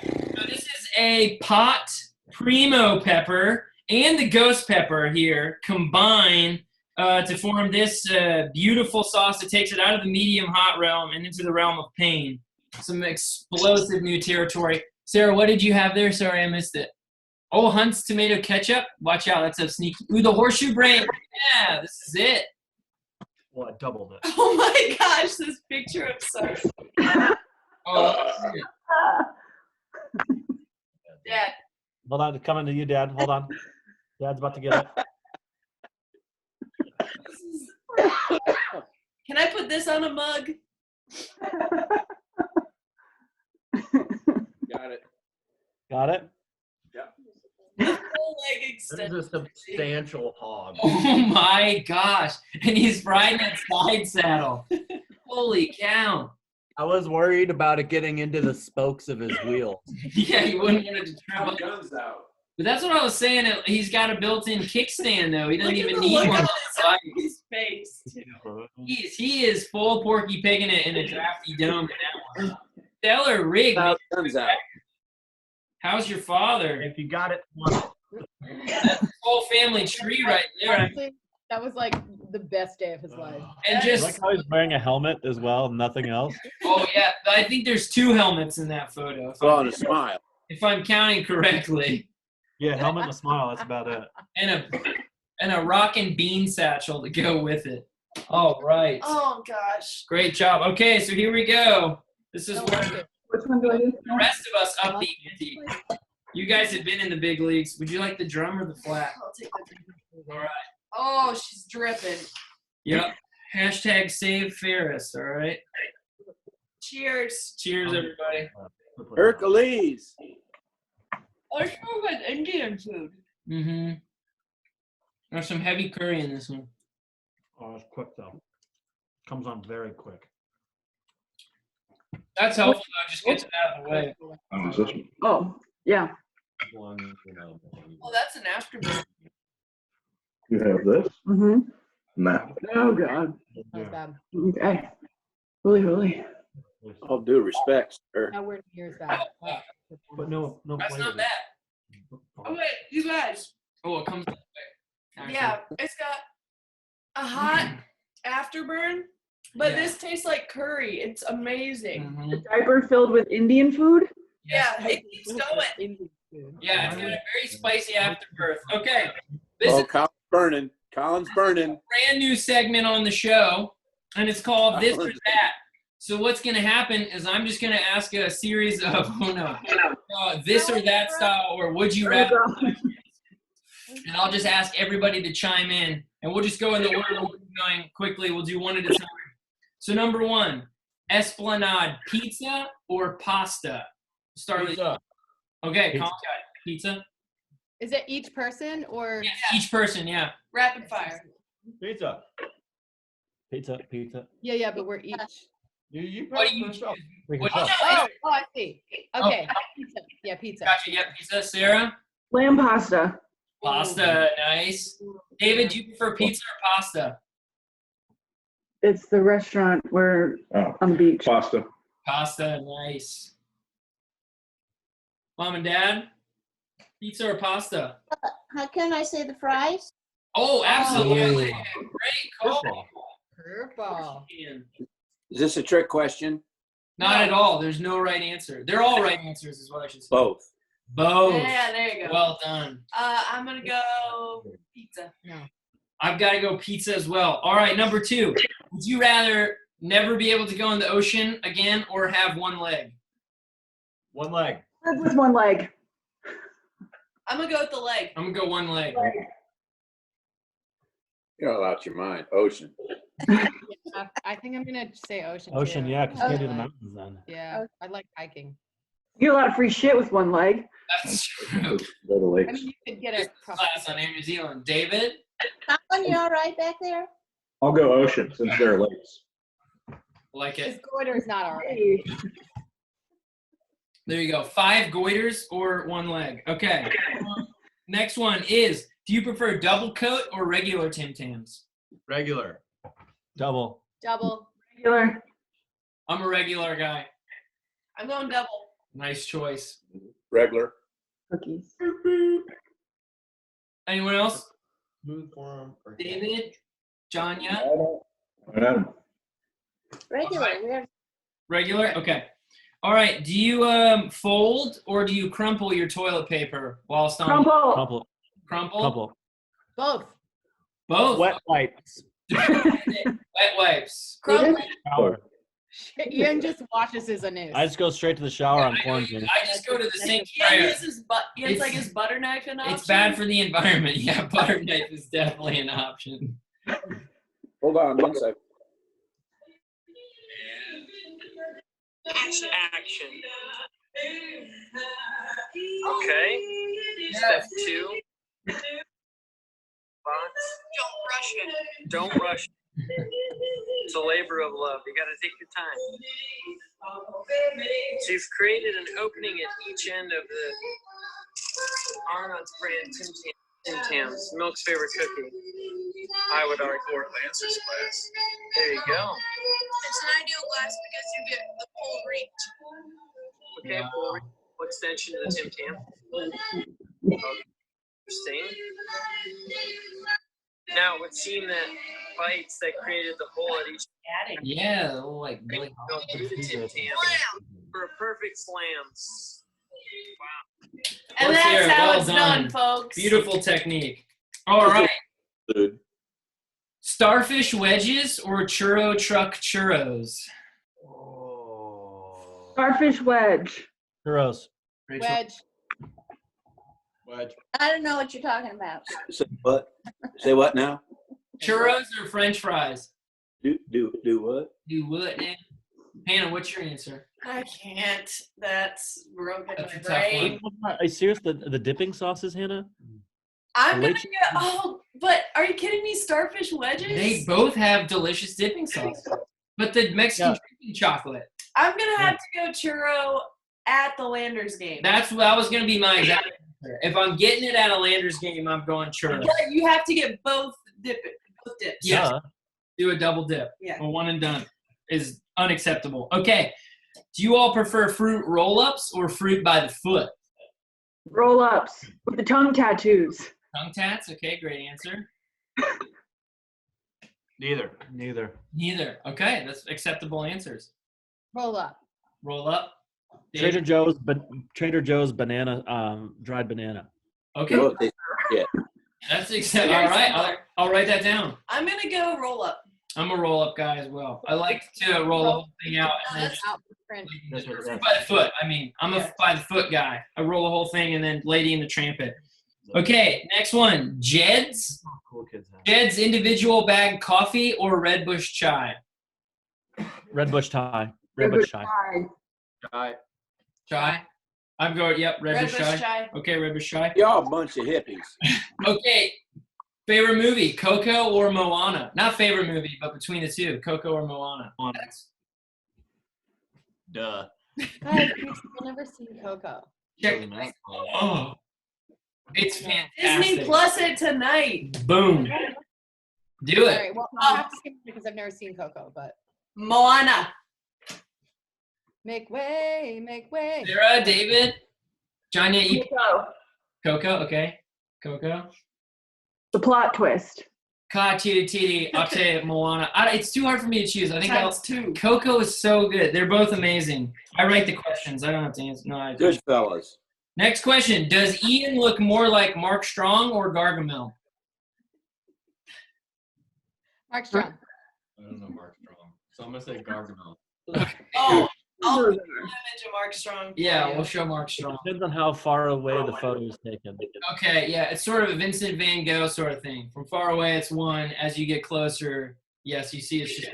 So this is a pot primo pepper and the ghost pepper here combined to form this beautiful sauce that takes it out of the medium hot realm and into the realm of pain. Some explosive new territory. Sarah, what did you have there? Sorry, I missed it. Oh, Hunt's tomato ketchup. Watch out, that's a sneaky. Ooh, the horseshoe brain. Yeah, this is it. Well, I doubled it. Oh my gosh, this picture of sauce. Oh, Dad. Hold on, coming to you, Dad. Hold on. Dad's about to get it. Can I put this on a mug? Got it. Got it? The whole leg That extended. is a substantial hog. oh my gosh. And he's riding that side saddle. Holy cow. I was worried about it getting into the spokes of his wheel. Yeah, you wouldn't want it to trip up. Guns out. But that's what I was saying. He's got a built-in kickstand, though. He doesn't Look at even the need look one. on his face, too. He is full Porky Pigging it in a drafty dome in that one. Stellar rig. man. Guns out. How's your father? If you got it, That's the whole family tree right there. Honestly, that was like the best day of his life. And I just like how he's wearing a helmet as well, nothing else. oh yeah, I think there's 2 helmets in that photo. Oh, and a smile. If I'm counting correctly, Yeah, helmet and a smile. That's about it. and a rock and bean satchel to go with it. All right. Oh gosh. Great job. Okay, so here we go. This is where Which one do I do? the rest of us up the ante. You guys have been in the big leagues. Would you like the drum or the flat? I'll take the drink. All right. Oh, she's dripping. Yep. Hashtag save Ferris. All right. Cheers. Cheers, everybody. Hercules. I smell like Indian food. Mm-hmm. There's some heavy curry in this one. Oh, it's quick though. Comes on very quick. That's helpful. Though. Just gets it out of the way. Is this one? Oh, yeah. Oh, that's an afterburn. You have this? Mm-hmm. Nah. Oh, God. That was bad. Okay. Really. All due respect, sir. Now we're years back. But no That's flavor. not bad. Oh wait, you guys. Oh, it comes that way. Yeah, it's got a hot afterburn, but Yeah. this tastes like curry. It's amazing. Mhm. Diaper filled with Indian food? Yeah, it keeps going. Indian food. Yeah, it's got a very spicy afterbirth. Okay. This Oh, is Colin's burning. Colin's burning. a brand new segment on the show, and it's called This or That. So what's going to happen is I'm just going to ask a series of, this or that style, or would you rather, and I'll just ask everybody to chime in, and we'll just go in the order we're going quickly. We'll do one at a time. So number 1, Esplanade, pizza or pasta? Start with Pizza. Okay, Pizza. Colin, pizza. Is it each person or? Yes, each person, yeah. Rapid fire. Pizza. Pizza. Yeah, but we're each. You What do you choose? We can What do you tell. choose? Oh, I see. Okay, pizza. Yeah, pizza. Gotcha, yeah, pizza. Sarah? Lamb pasta. Pasta, nice. David, do you prefer pizza or pasta? It's the restaurant where Oh, on the beach. pasta. Pasta, nice. Mom and Dad, pizza or pasta? How can I say the fries? Oh, absolutely. Oh. Great call. Curveball. Ian. Is this a trick question? Not at all. There's no right answer. They're all right answers, is what I should say. Both. Both. Yeah, there you go. Well done. I'm gonna go pizza. I've got to go pizza as well. All right, number 2. Would you rather never be able to go in the ocean again or have one leg? One leg. With one leg. I'm gonna go with the leg. I'm going to go one leg. You're all out your mind. Ocean. I think I'm gonna say ocean. Ocean, too. yeah, because you can't do the Uh, mountains then. Yeah, I like hiking. You get a lot of free shit with one leg. That's true. Go to I lakes. mean, you could get a Class on Air New Zealand. David? Colin, you all right back there? I'll go ocean since there are lakes. Like His it. goiter is not all right. There you go. 5 goiters or one leg. Okay. Next one is, do you prefer double coat or regular Tim Tams? Regular. Double. Double. Regular. I'm a regular guy. I'm going double. Nice choice. Regular. Cookies. Anyone else? Smooth form. Or David? John, yeah? Regular. We're Regular? Okay. All right. Do you fold or do you crumple your toilet paper whilst on Crumple. Couple. Crumple? Couple. Both. Both. Wet wipes. Wet wipes. Crumble. Shower. Ian just washes his anus. I just go straight to the shower on quarantine. I just go to the sink. Yeah, he prior. uses it's like his butter knife and It's bad for the environment. Yeah, butter knife is definitely an option. Hold on one second. Action. Okay. Step 2. Don't rush it. Don't rush it. It's a labor of love. You got to take your time. So you've created an opening at each end of the Arnott's brand Tim Tams, Milk's favorite cookie. I would argue. Or Lancer's glass. There you go. It's an ideal glass because you get the full reach. Okay, full extension of the Tim Tam. Interesting. Now it would seem that bites that created the hole at each Yeah, the little, like Billy go through the Tim Tam for a perfect slam. And Let's hear that's it. how Well it's done. done, folks. Beautiful technique. All right. Dude. Starfish wedges or churro truck churros? Starfish wedge. Churros. Rachel? Wedge. Wedge. I don't know what you're talking about. Say what? Say what now? Churros or French fries? Do what? Do what now? Hannah, what's your answer? I can't. That's broken That's my a tough brain. one. Are you serious? The dipping sauces, Hannah? I'm The gonna late- get. Oh, but are you kidding me? Starfish wedges? They both have delicious dipping sauce. But the Mexican drinking chocolate. I'm gonna have to go churro at the Landers game. That was going to be my exact answer. If I'm getting it at a Landers game, I'm going churro. But you have to get both dips. Yes. Do a double dip. Yeah. A one and done is unacceptable. Okay. Do you all prefer fruit roll-ups or fruit by the foot? Roll ups with the tongue tattoos. Tongue tats? Okay, great answer. Neither. Neither. Okay, that's acceptable answers. Roll up. Roll up. Trader Joe's banana, dried banana. Okay. Oh, they- yeah. That's acceptable. All right, I'll write that down. I'm gonna go roll up. I'm a roll-up guy as well. I like to roll the whole thing out and then That's out for French. fruit by the foot. I mean, I'm a by the foot guy. I roll the whole thing and then Lady in the Trampet. Okay, next one. Jed's. Cool kids. Jed's individual bag coffee or Red Bush chai? Red Bush tie. Red Bush tie. Chai. Chai? I'm going, yep, Red Bush chai. Okay, Red Bush chai. Y'all a bunch of hippies. Okay, favorite movie, Coco or Moana? Not favorite movie, but between the two, Coco or Moana? Duh. Guys, you've never seen Coco. Check. Oh, it's fantastic. Disney Plus it tonight. Boom. Do All it. right, well, I have to skip it because I've never seen Coco, but Moana. make way, make way. Sarah, David, John, you Coco, okay. Coco. The plot twist. Ka Titi Titi, I'll say Moana. It's too hard for me to choose. I think Times two. Coco is so good. They're both amazing. I write the questions. I don't have to answer. No, I Good fellas. Next question. Does Ian look more like Mark Strong or Gargamel? Mark Strong. I don't know Mark Strong, so I'm gonna say Gargamel. Oh, I'll put an image of Mark Strong. for Yeah, you. we'll show Mark Strong. Depends on how far away the photo is taken. Okay, yeah, it's sort of a Vincent Van Gogh sort of thing. From far away, it's one. As you get closer, yes, you see it's just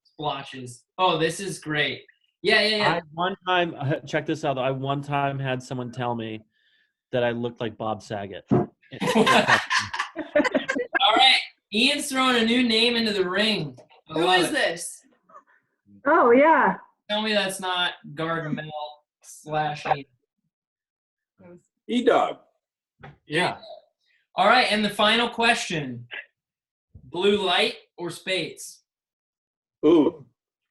splotches. Oh, this is great. Yeah. I one time, check this out. I one time had someone tell me that I looked like Bob Saget. All right, Ian's throwing a new name into the ring. I Who love is it. this? Oh yeah. Tell me that's not Gargamel / Ian. E-Dog. Yeah. All right, and the final question. Blue light or spades? Ooh.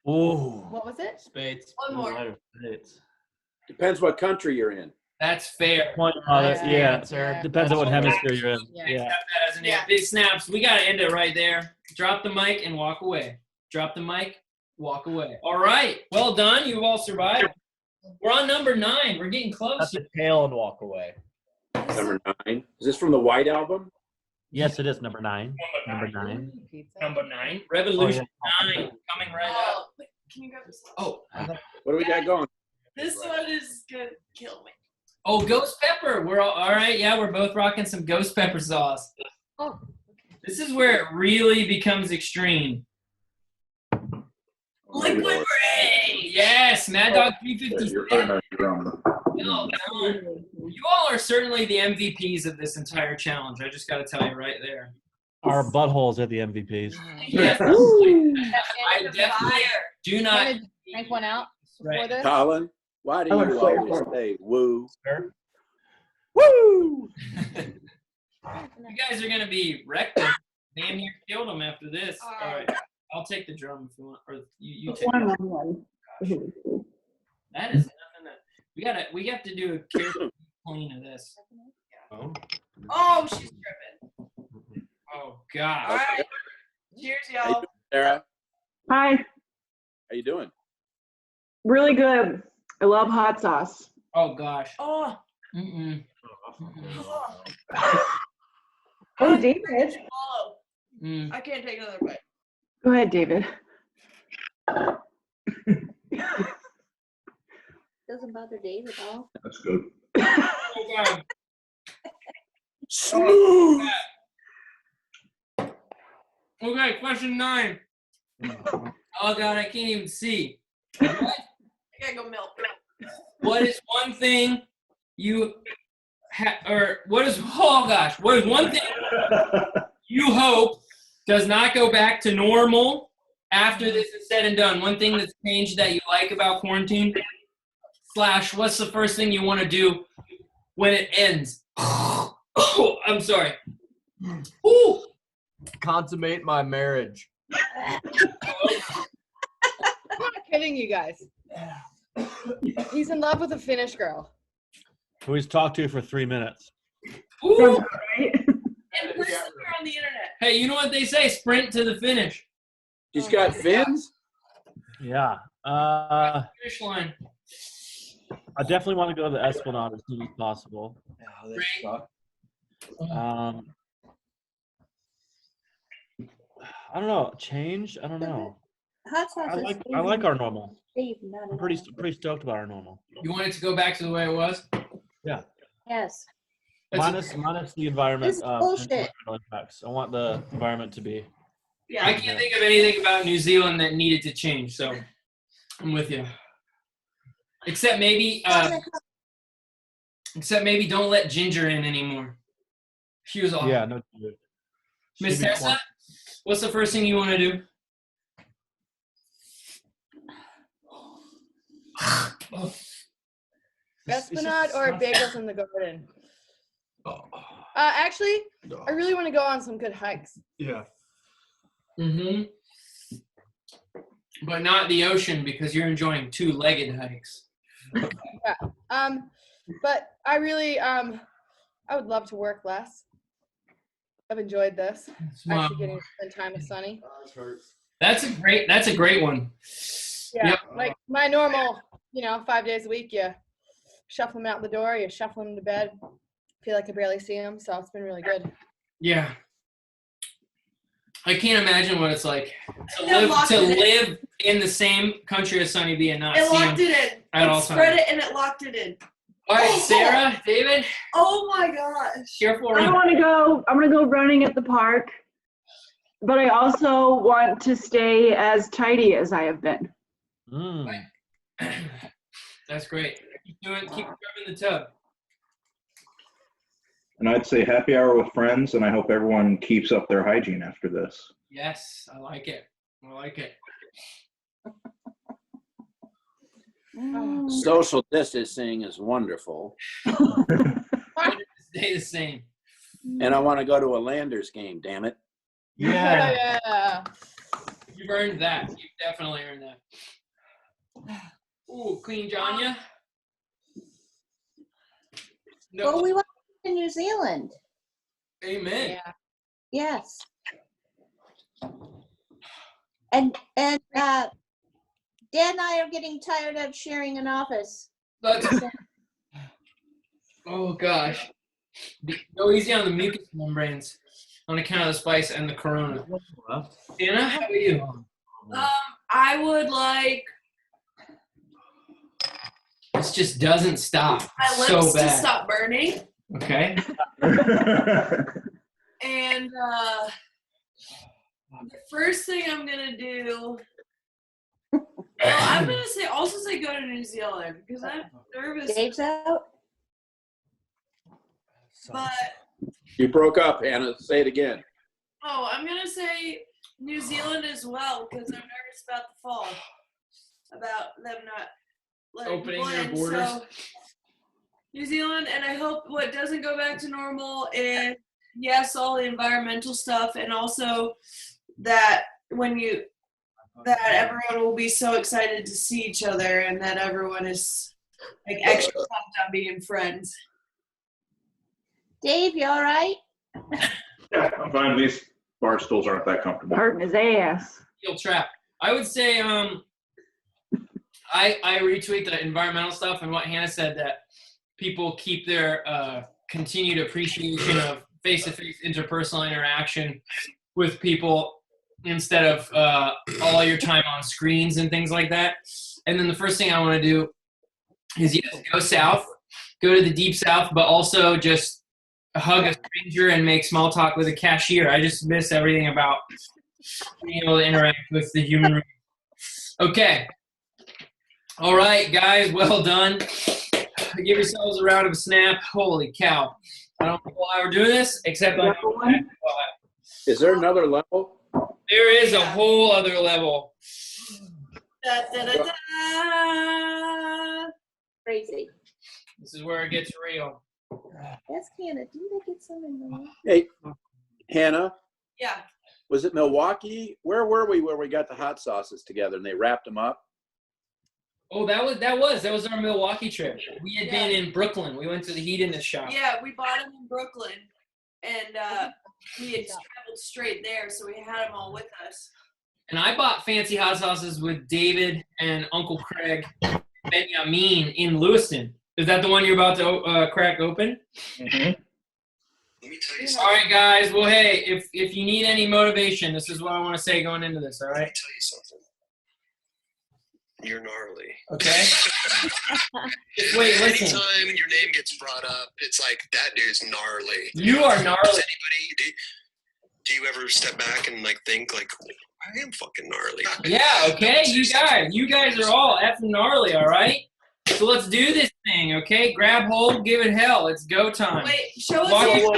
Ooh. What was it? Spades. One more. Depends what country you're in. That's fair. Yeah. Answer. Depends on what hemisphere you're in. Yeah. Yeah. Accept that as an answer. Big snaps. We got to end it right there. Drop the mic and walk away. Drop the mic, walk away. All right. Well done. You've all survived. We're on number 9. We're getting close. That's a tail and walk away. Number 9. Is this from the White Album? Yes, it is number 9. Number 9. Pizza. Number 9. Revolution 9. Coming right up. Oh, wait, can you grab this? Oh. What do we got going? This one is gonna kill me. Oh, ghost pepper. We're all right. Yeah, we're both rocking some ghost pepper sauce. Oh. This is where it really becomes extreme. Liquid Ray. Yes, Mad Dog Yeah, 356. you're fine on your own. Well done. You all are certainly the MVPs of this entire challenge. I just got to tell you right there. Our buttholes are the MVPs. Yes. I definitely Fire. do not. Can I drink one out before Right. this? Colin, why do you always say woo? Woo! You guys are going to be wrecked. Damn near killed them after this. All right. I'll take the drum if you want. Or you take it. That is nothing that. We have to do a careful clean of this. Oh. Oh, she's tripping. Oh God. All right. Cheers, How you y'all. doing, Sarah? Hi. How you doing? Really good. I love hot sauce. Oh gosh. Oh. Mm-mm. Oh, David. Swallow. Mm. I can't take another bite. Go ahead, David. Doesn't bother Dave at all. That's good. Oh God. Smooth. Okay, question 9. Oh God, I can't even see. What? I gotta go milk. What is one thing you what is one thing you hope does not go back to normal after this is said and done? One thing that's changed that you like about quarantine? / what's the first thing you want to do when it ends? Oh, I'm sorry. Ooh. Consummate my marriage. I'm not kidding you guys. He's in love with a Finnish girl. Who he's talked to for 3 minutes. Ooh. Right? And person or on the internet. Hey, you know what they say? Sprint to the finish. She's got fins? Yeah. Finish line. I definitely want to go to the Esplanade as soon as possible. Oh, this sucks. I don't know. Change? I don't know. Hot sauce is I like our normal. Dave, not I'm at pretty all. stoked about our normal. You want it to go back to the way it was? Yeah. Yes. That's Minus the environment This is bullshit. environmental impacts. I want the environment to be. Yeah. I can't think of anything about New Zealand that needed to change, so I'm with you. Except maybe don't let Ginger in anymore. She was awful. Yeah, no. Miss Should be Tessa, what's the first thing you want to do? Esplanade or bagels in the garden? Actually, I really want to go on some good hikes. Yeah. Mm-hmm. But not the ocean because you're enjoying 2-legged hikes. Yeah. But I really I would love to work less. I've enjoyed this. Actually getting to spend time with Sunny. That's a great one. Yeah. Yep. Like my normal, 5 days a week, you shuffle them out the door, you shuffle them to bed. Feel like I barely see them, so it's been really good. Yeah. I can't imagine what it's like to It locked it in. live in the same country as Sunny B and not It see locked him it in. at all It spread times. it and it locked it in. All right, Sarah, David, Oh my gosh. careful I around. want to go. I'm going to go running at the park. But I also want to stay as tidy as I have been. Mm. That's great. Keep rubbing the tub. And I'd say happy hour with friends, and I hope everyone keeps up their hygiene after this. Yes, I like it. I like it. Social distancing is wonderful. Stay the same. And I want to go to a Landers game, damn it. Yeah. Yeah. You've earned that. You've definitely earned that. Ooh, Queen Janya. No. Well, we went to New Zealand. Amen. Yeah. Yes. And Dan and I are getting tired of sharing an office. Oh gosh. Go easy on the mucous membranes on account of the spice and the corona. Anna, how are you? I would like This just doesn't stop. my lips So to bad. stop burning. Okay. And the first thing I'm gonna do, I'm gonna say go to New Zealand because I'm nervous. Dave's out. But You broke up, Hannah. Say it again. I'm gonna say New Zealand as well because I'm nervous about the fall, about them not letting Opening people their in. borders. So New Zealand, and I hope what doesn't go back to normal is yes, all the environmental stuff, and also that that everyone will be so excited to see each other, and that everyone is like extra pumped on being friends. Dave, you all right? Yeah, I'm fine. These bar stools aren't that comfortable. Hurting his ass. Steel trap. I would say I retweet the environmental stuff and what Hannah said, that people keep their continued appreciation of face-to-face interpersonal interaction with people instead of all your time on screens and things like that. And then the first thing I want to do is go south, go to the deep south, but also just hug a stranger and make small talk with a cashier. I just miss everything about being able to interact with the human race. Okay. All right, guys, well done. Give yourselves a round of snap. Holy cow. I don't know why we're doing this, except I know that. Is there another level? There is a whole other level. Da, da, da, da. Crazy. This is where it gets real. Ask Hannah, didn't they get some in the Hey, Hannah, Yeah. was it Milwaukee? Where were we where we got the hot sauces together and they wrapped them up? Oh, that was our Milwaukee trip. We had been in Brooklyn. We went to the Hedonist shop. Yeah, we bought them in Brooklyn, and we had traveled straight there, so we had them all with us. And I bought fancy hot sauces with David and Uncle Craig Benjamin in Lewiston. Is that the one you're about to crack open? Mm-hmm. Let me tell you All right, guys. Well, hey, if you need any motivation, this is what I want to say going into this, all Let me right? tell you something. You're gnarly. Okay. Wait, listen. Anytime your name gets brought up, it's like, that dude's gnarly. You are Does gnarly. anybody, do you ever step back and like think like, I am fucking gnarly? Yeah, okay, you guys are all effing gnarly, all right? So let's do this thing, okay? Grab hold, give it hell. It's go time. Wait, show us Walk your your-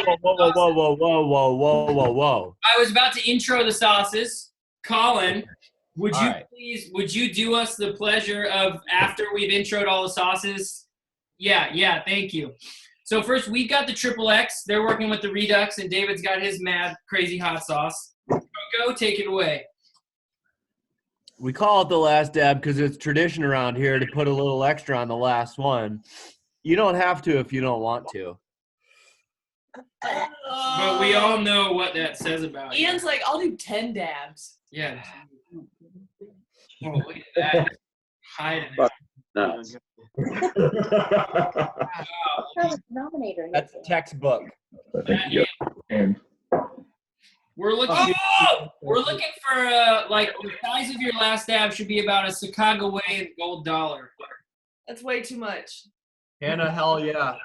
Whoa. I was about to intro the sauces. Colin, would All you right. would you do us the pleasure of, after we've introed all the sauces? Yeah, thank you. So first, we've got the Triple X. They're working with the Redux, and David's got his mad, crazy hot sauce. Go, take it away. We call it the last dab because it's tradition around here to put a little extra on the last one. You don't have to if you don't want to. But we all know what that says about you. Ian's like, I'll do 10 dabs. Yeah. Oh, look at that. Hiding it. No. denominator? That's textbook. And We're looking for like the size of your last dab should be about a Chicago way in gold dollar. That's way too much. Hannah, hell yeah.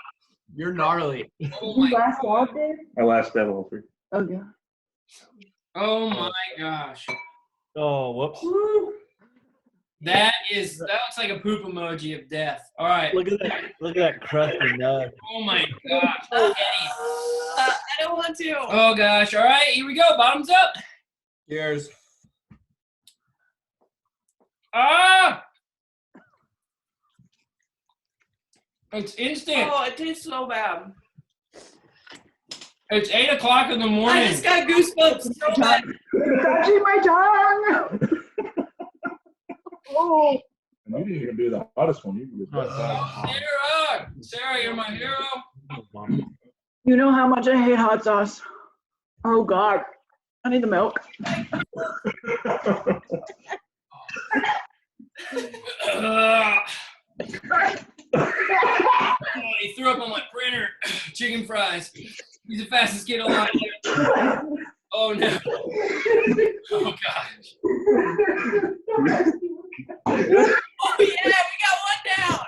You're gnarly. Oh my, Last dab, Dave? my last level 3. Oh, yeah. oh my gosh. Oh, whoops. That looks like a poop emoji of death. All right. Look at that crusty nut. Oh my gosh. Eddie. I don't want to. Oh gosh. All right, here we go. Bottoms up. Cheers. Ah! It's instant. Oh, it tastes so bad. It's 8 o'clock in the morning. I just got goosebumps so bad. Touching my tongue. Oh. And you didn't even do the hottest one. You did Sarah, you're my hero. You know how much I hate hot sauce. Oh, God. I need the milk. Oh, he threw up on my printer. Chicken fries. He's the fastest kid alive. Oh no. Oh gosh. Oh yeah, we got one down.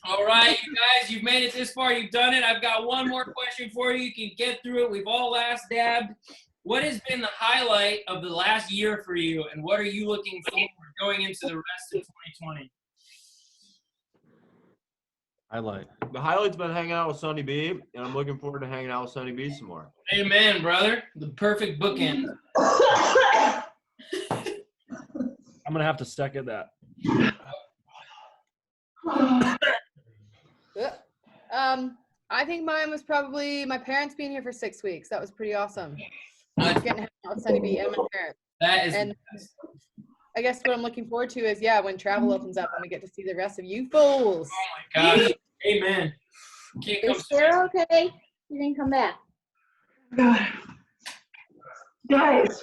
All right, you guys, you've made it this far. You've done it. I've got one more question for you. You can get through it. We've all last dabbed. What has been the highlight of the last year for you, and what are you looking forward going into the rest of 2020? Highlight. The highlight's been hanging out with Sonny B, and I'm looking forward to hanging out with Sonny B some more. Amen, brother. The perfect bookend. I'm gonna have to second that. I think mine was probably my parents being here for 6 weeks. That was pretty awesome. Getting to hang out with Sonny B and my parents. That is. And I guess what I'm looking forward to is, when travel opens up and we get to see the rest of you fools. Oh my gosh. Amen. Can't come Is Sarah okay? You didn't come back. Guys,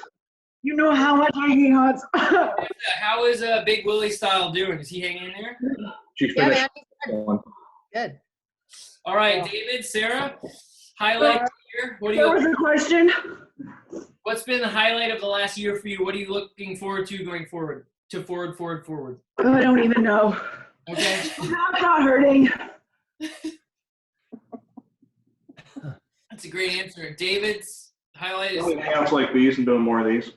you know how much I hate hots. How is Big Willie Style doing? Is he hanging in there? She Yeah, finished man. one. Good. All right, Yeah. David, Sarah, highlight of the year. What do There was you? a question. What's been the highlight of the last year for you? What are you looking forward to going forward? Forward. Oh, I don't even know. Okay. I'm not hurting. That's a great answer. David's highlight is. Camps like these and doing more of these.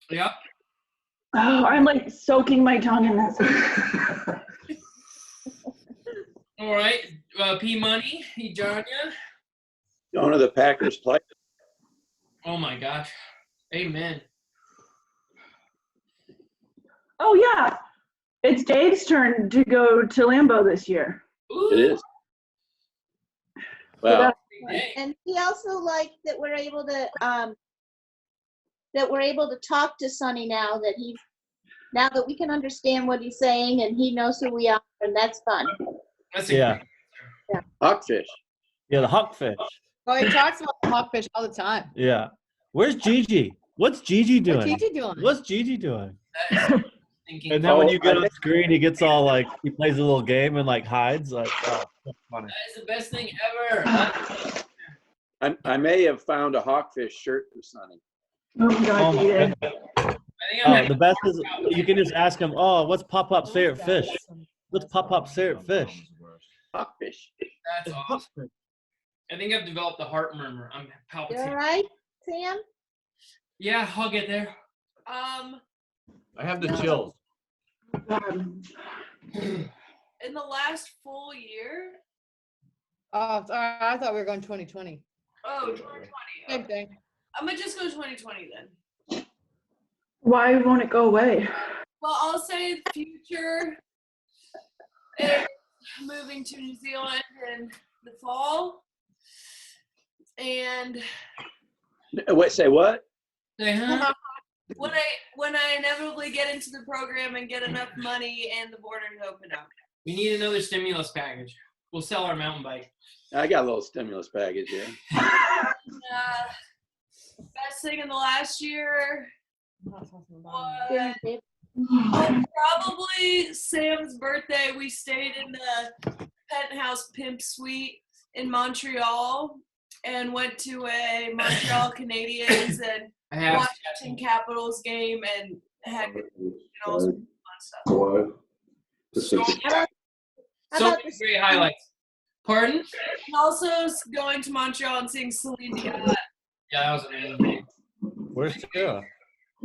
Yep. Oh, I'm like soaking my tongue in this. All right. P Money, Jonya. Going to the Packers play. Oh my gosh. Amen. Oh yeah, it's Dave's turn to go to Lambeau this year. Ooh. It is. Well, And he also liked that we're able to talk to Sonny now that we can understand what he's saying and he knows who we are, and that's fun. That's Yeah. hawkfish. Yeah, the hawkfish. Oh, he talks about the hawkfish all the time. Yeah. Where's Gigi? What's Gigi doing? What's Gigi doing? What's Gigi doing? Thinking. And then when Oh, you get I on think- screen, he gets all like, he plays a little game and like hides. Like, oh, that's funny. That is the best thing ever. I may have found a hawkfish shirt for Sonny. Oh my Oh God, my David. goodness. I think I'm Oh, ready. the best is you can just ask him, oh, what's Pop-Pop's favorite fish? What's Pop-Pop's favorite fish? Hawkfish. That's awesome. I think I've developed a heart murmur. I'm You palpitating. all right, Sam? Yeah, I'll get there. I have the chills. In the last full year. Oh, sorry, I thought we were going 2020. Oh, 2020. Same thing. I'm gonna just go 2020 then. Why won't it go away? Well, I'll say future is moving to New Zealand in the fall. And Wait, say what? when I inevitably get into the program and get enough money and the border to open up. We need another stimulus package. We'll sell our mountain bike. I got a little stimulus package here. Best thing in the last year was David? probably Sam's birthday. We stayed in the penthouse pimp suite in Montreal and went to a Montreal Canadiens and I have. Washington Capitals game and had all sorts of fun stuff. So How so about many the great highlights. Pardon? And also going to Montreal and seeing Celine Dion. Yeah, that was amazing. Where's Sarah?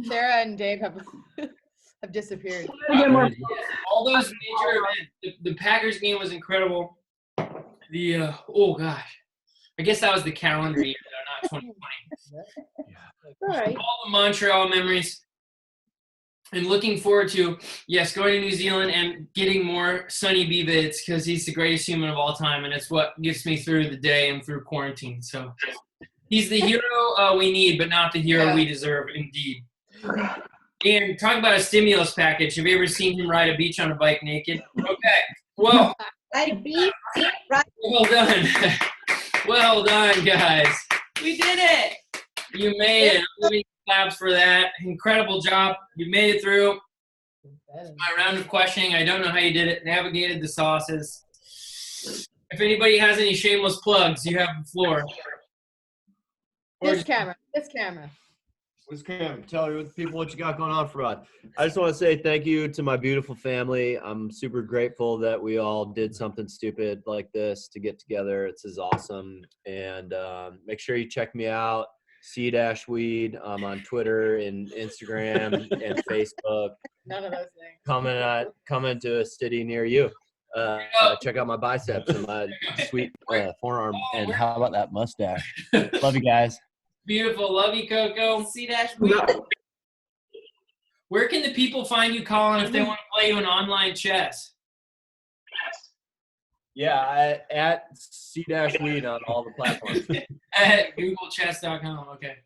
Sarah and Dave have have disappeared. All those major events. The Packers game was incredible. The oh gosh, I guess that was the calendar year, though, not 2020. all right. All the Montreal memories. And looking forward to, yes, going to New Zealand and getting more Sonny B vids because he's the greatest human of all time, and it's what gets me through the day and through quarantine. So he's the hero we need, but not the hero we deserve, indeed. And talk about a stimulus package. Have you ever seen him ride a beach on a bike naked? Okay. Well, I'd be right. well done. Well done, guys. We did it. You made it. I'm giving you claps for that. Incredible job. You made it through my round of questioning. I don't know how you did it. Navigated the sauces. If anybody has any shameless plugs, you have the floor. This camera. This camera. What's Cam? Tell people what you got going on for us. I just want to say thank you to my beautiful family. I'm super grateful that we all did something stupid like this to get together. It's as awesome. And make sure you check me out, C-Weed. I'm on Twitter and Instagram and Facebook. None of those things. Coming to a city near you. Check out my biceps and my sweet forearm. And how about that mustache? Love you guys. Beautiful. Love you, Coco. C-Weed. Where can the people find you, Colin, if they want to play you in online chess? Yeah, at C-Weed on all the platforms. At googlechess.com. Okay.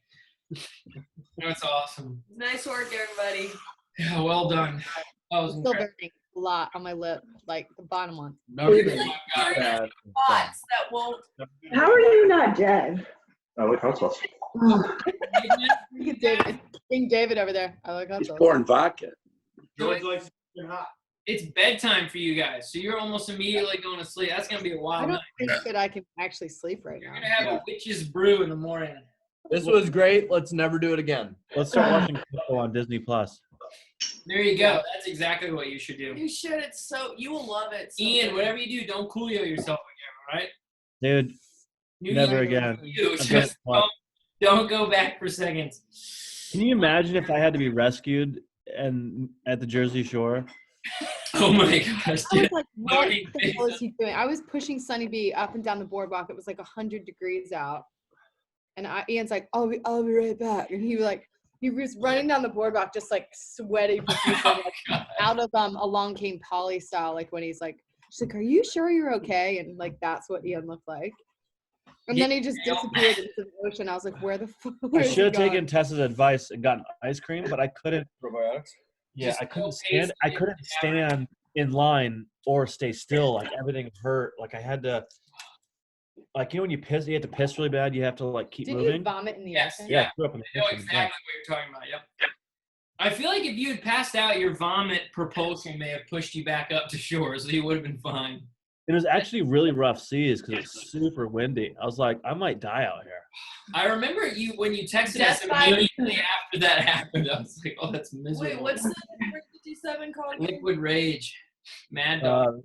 That's awesome. Nice work, everybody. Yeah, well done. That was Still incredible. burning a lot on my lip, like the bottom one. Okay. Bots that won't. How are you not dead? I like hot sauce. Look at David. King David over there. I like hot He's sauce. pouring vodka. George likes it hot. It's bedtime for you guys, so you're almost immediately going to sleep. That's gonna be a I wild don't night. think that I can actually sleep right You're now. gonna have a witch's brew in the morning. This was great. Let's never do it again. Let's start watching Coco on Disney Plus. There you go. That's exactly what you should do. You should. It's so you will love it. So Ian, good. whatever you do, don't Coolio yourself again, all right? Dude, never again. You I'm just don't go back for seconds. Can you imagine if I had to be rescued and at the Jersey Shore? Oh my gosh. I was like, what the hell is he doing? I was pushing Sunny B up and down the boardwalk. It was like 100 degrees out. And Ian's like, I'll be right back. And he was running down the boardwalk just like sweaty profusely, like, out of Along Came Polly style, like when she's like, are you sure you're okay? And like that's what Ian looked like. And then he just disappeared into the ocean. I was like, where the fuck? I should have taken Tessa's advice and gotten ice cream, but I couldn't. Probiotics. Yeah, Just I couldn't go stand. I couldn't stand in line or stay still. Like everything hurt. Like I had to. Like when you piss, you have to piss really bad. You have to like keep Didn't moving. you vomit in the Yes, ocean? Yeah, I threw up in I the know ocean. exactly what you're talking about. Yep. I feel like if you had passed out, your vomit propulsion may have pushed you back up to shore, so you would have been fine. It was actually really rough seas because it's super windy. I was like, I might die out here. I remember you when you texted Death us by- immediately after that happened. I was like, oh, that's miserable. Wait, what's the 57 called? again? Liquid Rage. Mad Dog.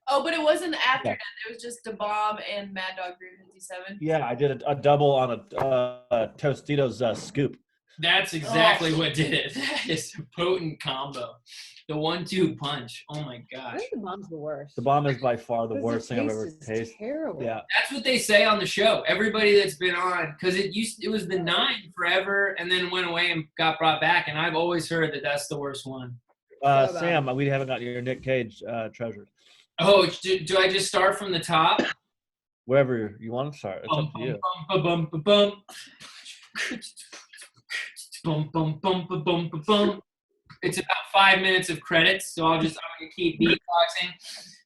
Oh, but it wasn't after Yeah. that. It was just the bomb and Mad Dog 357. Yeah, I did a double on a Tostitos scoop. That's exactly what did it. That is a potent combo. The 1-2 punch. Oh my I gosh. think the bomb's the worst. The bomb is by far the Because worst thing I've ever taste is tasted. Terrible. Yeah. That's what they say on the show. Everybody that's been on, because it was the 9 forever and then went away and got brought back, and I've always heard that that's the worst one. So bad. Sam, we haven't got your Nick Cage treasure. Oh, do I just start from the top? Wherever you want to start, it's up to you. Bum, bum, bum, bum. Bum, bum, bum, bum, bum, bum, bum. It's about 5 minutes of credits, so I'm gonna keep beatboxing.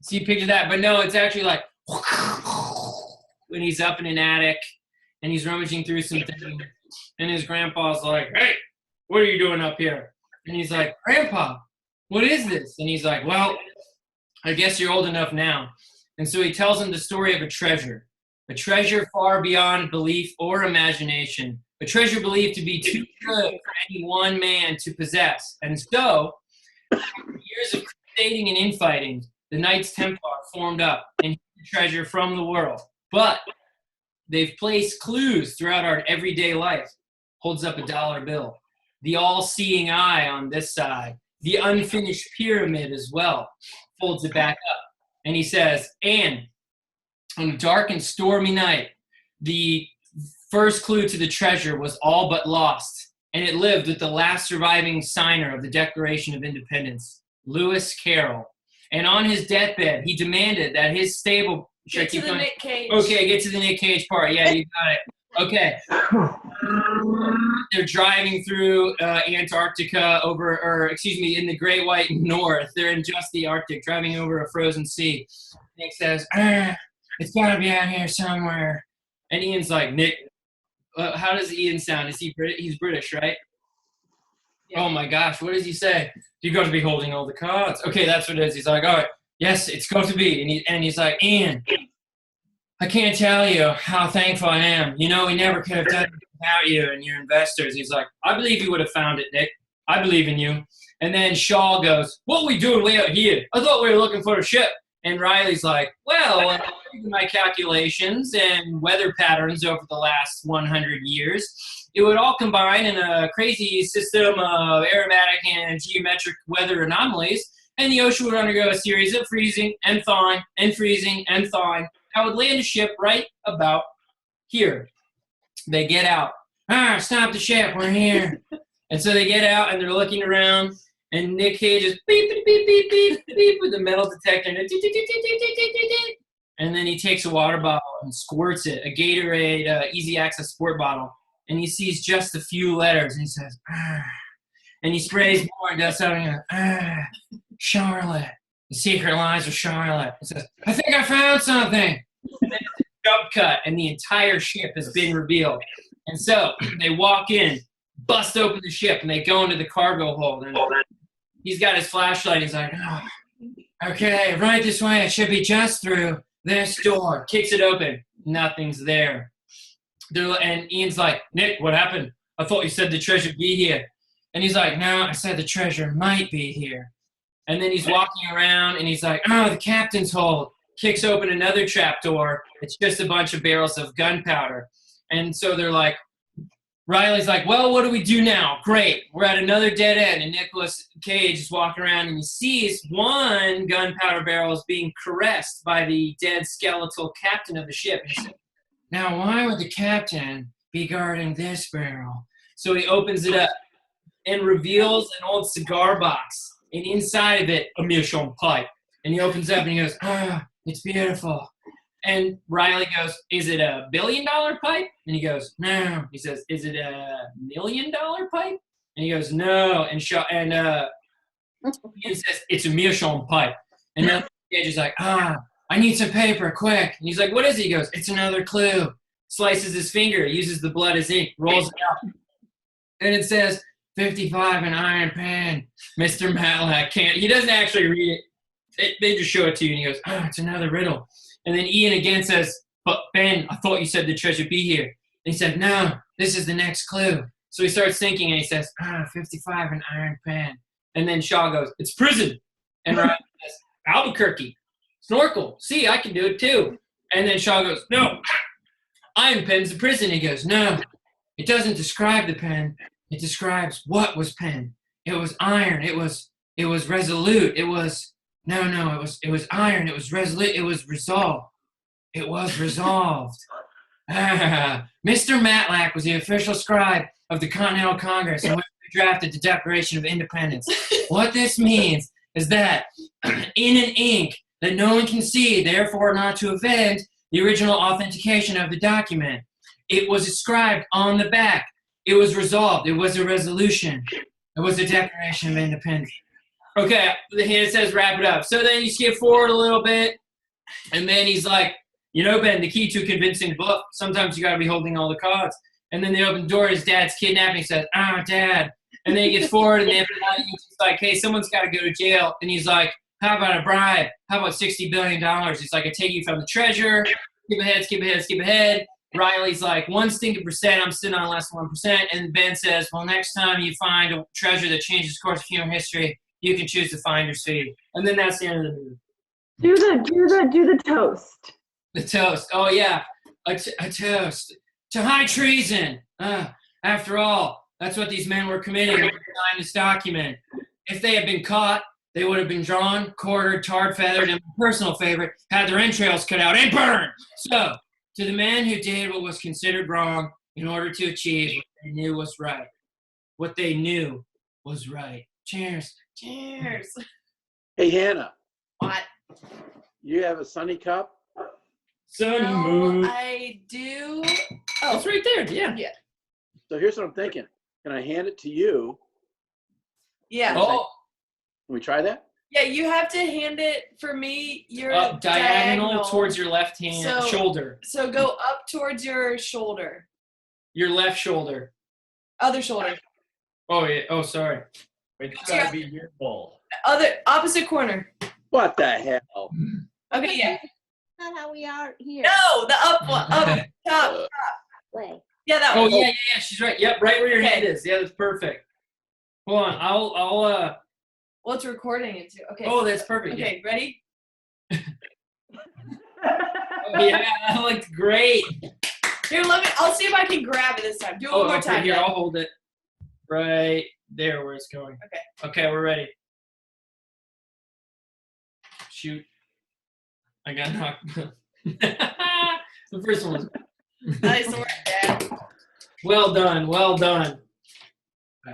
So you picture that, but no, it's actually like when he's up in an attic and he's rummaging through some things, and his grandpa's like, "Hey, what are you doing up here?" And he's like, "Grandpa, what is this?" And he's like, "Well, I guess you're old enough now." And so he tells him the story of a treasure far beyond belief or imagination, a treasure believed to be too good for any one man to possess. And so, after years of crusading and infighting, the Knights Templar formed up and hid the treasure from the world. But they've placed clues throughout our everyday life. Holds up a dollar bill. The all-seeing eye on this side. The unfinished pyramid as well. Folds it back up. And he says, and on a dark and stormy night, the first clue to the treasure was all but lost, and it lived with the last surviving signer of the Declaration of Independence, Lewis Carroll. And on his deathbed, he demanded that his stable... Get to the Nick Cage. Okay, get to the Nick Cage part. Yeah, you got it. Okay. They're driving through Antarctica in the Great White North. They're in just the Arctic, driving over a frozen sea. Nick says, it's got to be out here somewhere. And Ian's like, Nick, how does Ian sound? Is he British? He's British, right? Yeah. Oh my gosh, what does he say? You got to be holding all the cards. Okay, that's what it is. He's like, all right, yes, it's got to be. And he's like, Ian, I can't tell you how thankful I am. You know, we never could have done it without you and your investors. He's like, I believe you would have found it, Nick. I believe in you. And then Shaw goes, what are we doing way out here? I thought we were looking for a ship. And Riley's like, well, my calculations and weather patterns over the last 100 years, it would all combine in a crazy system of aromatic and geometric weather anomalies, and the ocean would undergo a series of freezing and thawing and freezing and thawing. I would land a ship right about here. They get out. Stop the ship, we're here. And so they get out and they're looking around, and Nick Cage is beep, beep, beep, beep, beep, beep with the metal detector. And then he takes a water bottle and squirts it, a Gatorade Easy Access Sport bottle. And he sees just a few letters, and he says, and he sprays more and does something like, Charlotte. The secret lies with Charlotte. He says, I think I found something. And then jump cut, and the entire ship has been revealed. And so they walk in, bust open the ship, and they go into the cargo hold. And he's got his flashlight. He's like, oh, okay, right this way. It should be just through this door. Kicks it open. Nothing's there. And Ian's like, Nick, what happened? I thought you said the treasure be here. And he's like, no, I said the treasure might be here. And then he's walking around, and he's like, oh, the captain's hold. Kicks open another trap door. It's just a bunch of barrels of gunpowder. And so they're like, Riley's like, well, what do we do now? Great. We're at another dead end. And Nicolas Cage is walking around, and he sees one gunpowder barrel is being caressed by the dead skeletal captain of the ship. And he said, now, why would the captain be guarding this barrel? So he opens it up and reveals an old cigar box. And inside of it, a meerschaum pipe. And he opens up and he goes, ah, it's beautiful. And Riley goes, is it a $1 billion pipe? And he goes, no. He says, is it a $1 million pipe? And he goes, no. And Ian says, it's a meerschaum pipe. And then Cage is like, I need some paper, quick. And he's like, what is it? He goes, it's another clue. Slices his finger, uses the blood as ink, rolls it out. And it says, 55 an iron pan. Mr. Matlack can't. He doesn't actually read it. They just show it to you, and he goes, oh, it's another riddle. And then Ian again says, but Ben, I thought you said the treasure be here. And he said, no, this is the next clue. So he starts thinking, and he says, 55 an iron pan. And then Shaw goes, it's prison. And Ryan says, Albuquerque. Snorkel. See, I can do it too. And then Shaw goes, no, iron pen's the prison. He goes, no, it doesn't describe the pen. It describes what was penned. It was iron. It was resolute. It was iron. It was resolute. It was resolved. It was resolved. Mr. Matlack was the official scribe of the Continental Congress in which we drafted the Declaration of Independence. What this means is that in an ink that no one can see, therefore not to offend the original authentication of the document, it was inscribed on the back. It was resolved. It was a resolution. It was a Declaration of Independence. Okay, it says wrap it up. So then you skip forward a little bit, and then he's like, you know, Ben, the key to a convincing book, sometimes you got to be holding all the cards. And then they open the door, his dad's kidnapped, and he says, Dad. And then he gets forward, and after that, he's like, hey, someone's got to go to jail. And he's like, how about a bribe? How about $60 billion? He's like, I take you from the treasure. Skip ahead. Riley's like, one stinking percent, I'm sitting on less than 1%. And Ben says, well, next time you find a treasure that changes the course of human history, you can choose the finder's fee. And then that's the end of the movie. Do the toast. The toast. Oh, yeah. A toast. To high treason. After all, that's what these men were committing when they signed this document. If they had been caught, they would have been drawn, quartered, tarred, feathered, and my personal favorite, had their entrails cut out and burned. So, to the man who did what was considered wrong in order to achieve what they knew was right. What they knew was right. Cheers. Cheers. Hey, Hannah. What? You have a Sunny cup? Sunny No, mood. I do. Oh, it's right there. Yeah. Yeah. So here's what I'm thinking. Can I hand it to you? Yeah. Oh, Can we try that? Yeah, you have to hand it for me. You're up diagonal towards your left hand shoulder. So go up towards your shoulder. Your left shoulder. Other shoulder. Oh, yeah. Oh, sorry. It's gotta be your bowl. Opposite corner. What the hell? Okay, yeah. Not how we are here. No, the up one. Up top. Way. Yeah, that Oh, one. yeah. She's right. Yep, right where your hand is. Yeah, that's perfect. Hold on. I'll Well, it's recording it too. Okay. Oh, that's perfect. Okay, ready? Oh, yeah, that looked great. Here, I'll see if I can grab it this time. Do it one more okay, time. Here, then. I'll hold it. Right there where it's going. Okay. Okay, we're ready. Shoot. I got knocked. The first one was. Nice work, Dad. Well done.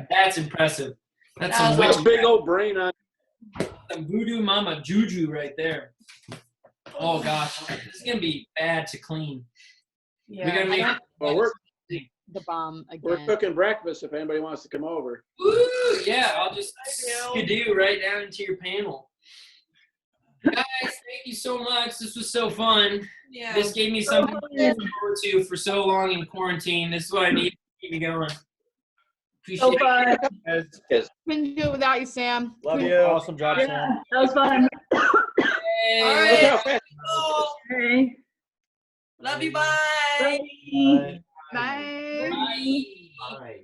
That's impressive. That's some a big old brain on. Some voodoo mama juju right there. Oh gosh, this is gonna be bad to clean. Yeah, We gotta make. Well, the bomb again. we're cooking breakfast if anybody wants to come over. Woo! Yeah, I'll just skidoo right down into your panel. Guys, thank you so much. This was so fun. Yeah. This gave me something to look forward to for so long in quarantine. This is what I need to keep me going. So Appreciate fun. it. Yes. Couldn't do it without you, Sam. Love you. Awesome job, Yeah, Sam. that was fun. Hey. All Look right. how fast. Oh, Hey. love you. Bye. Bye. Bye. Bye. Bye.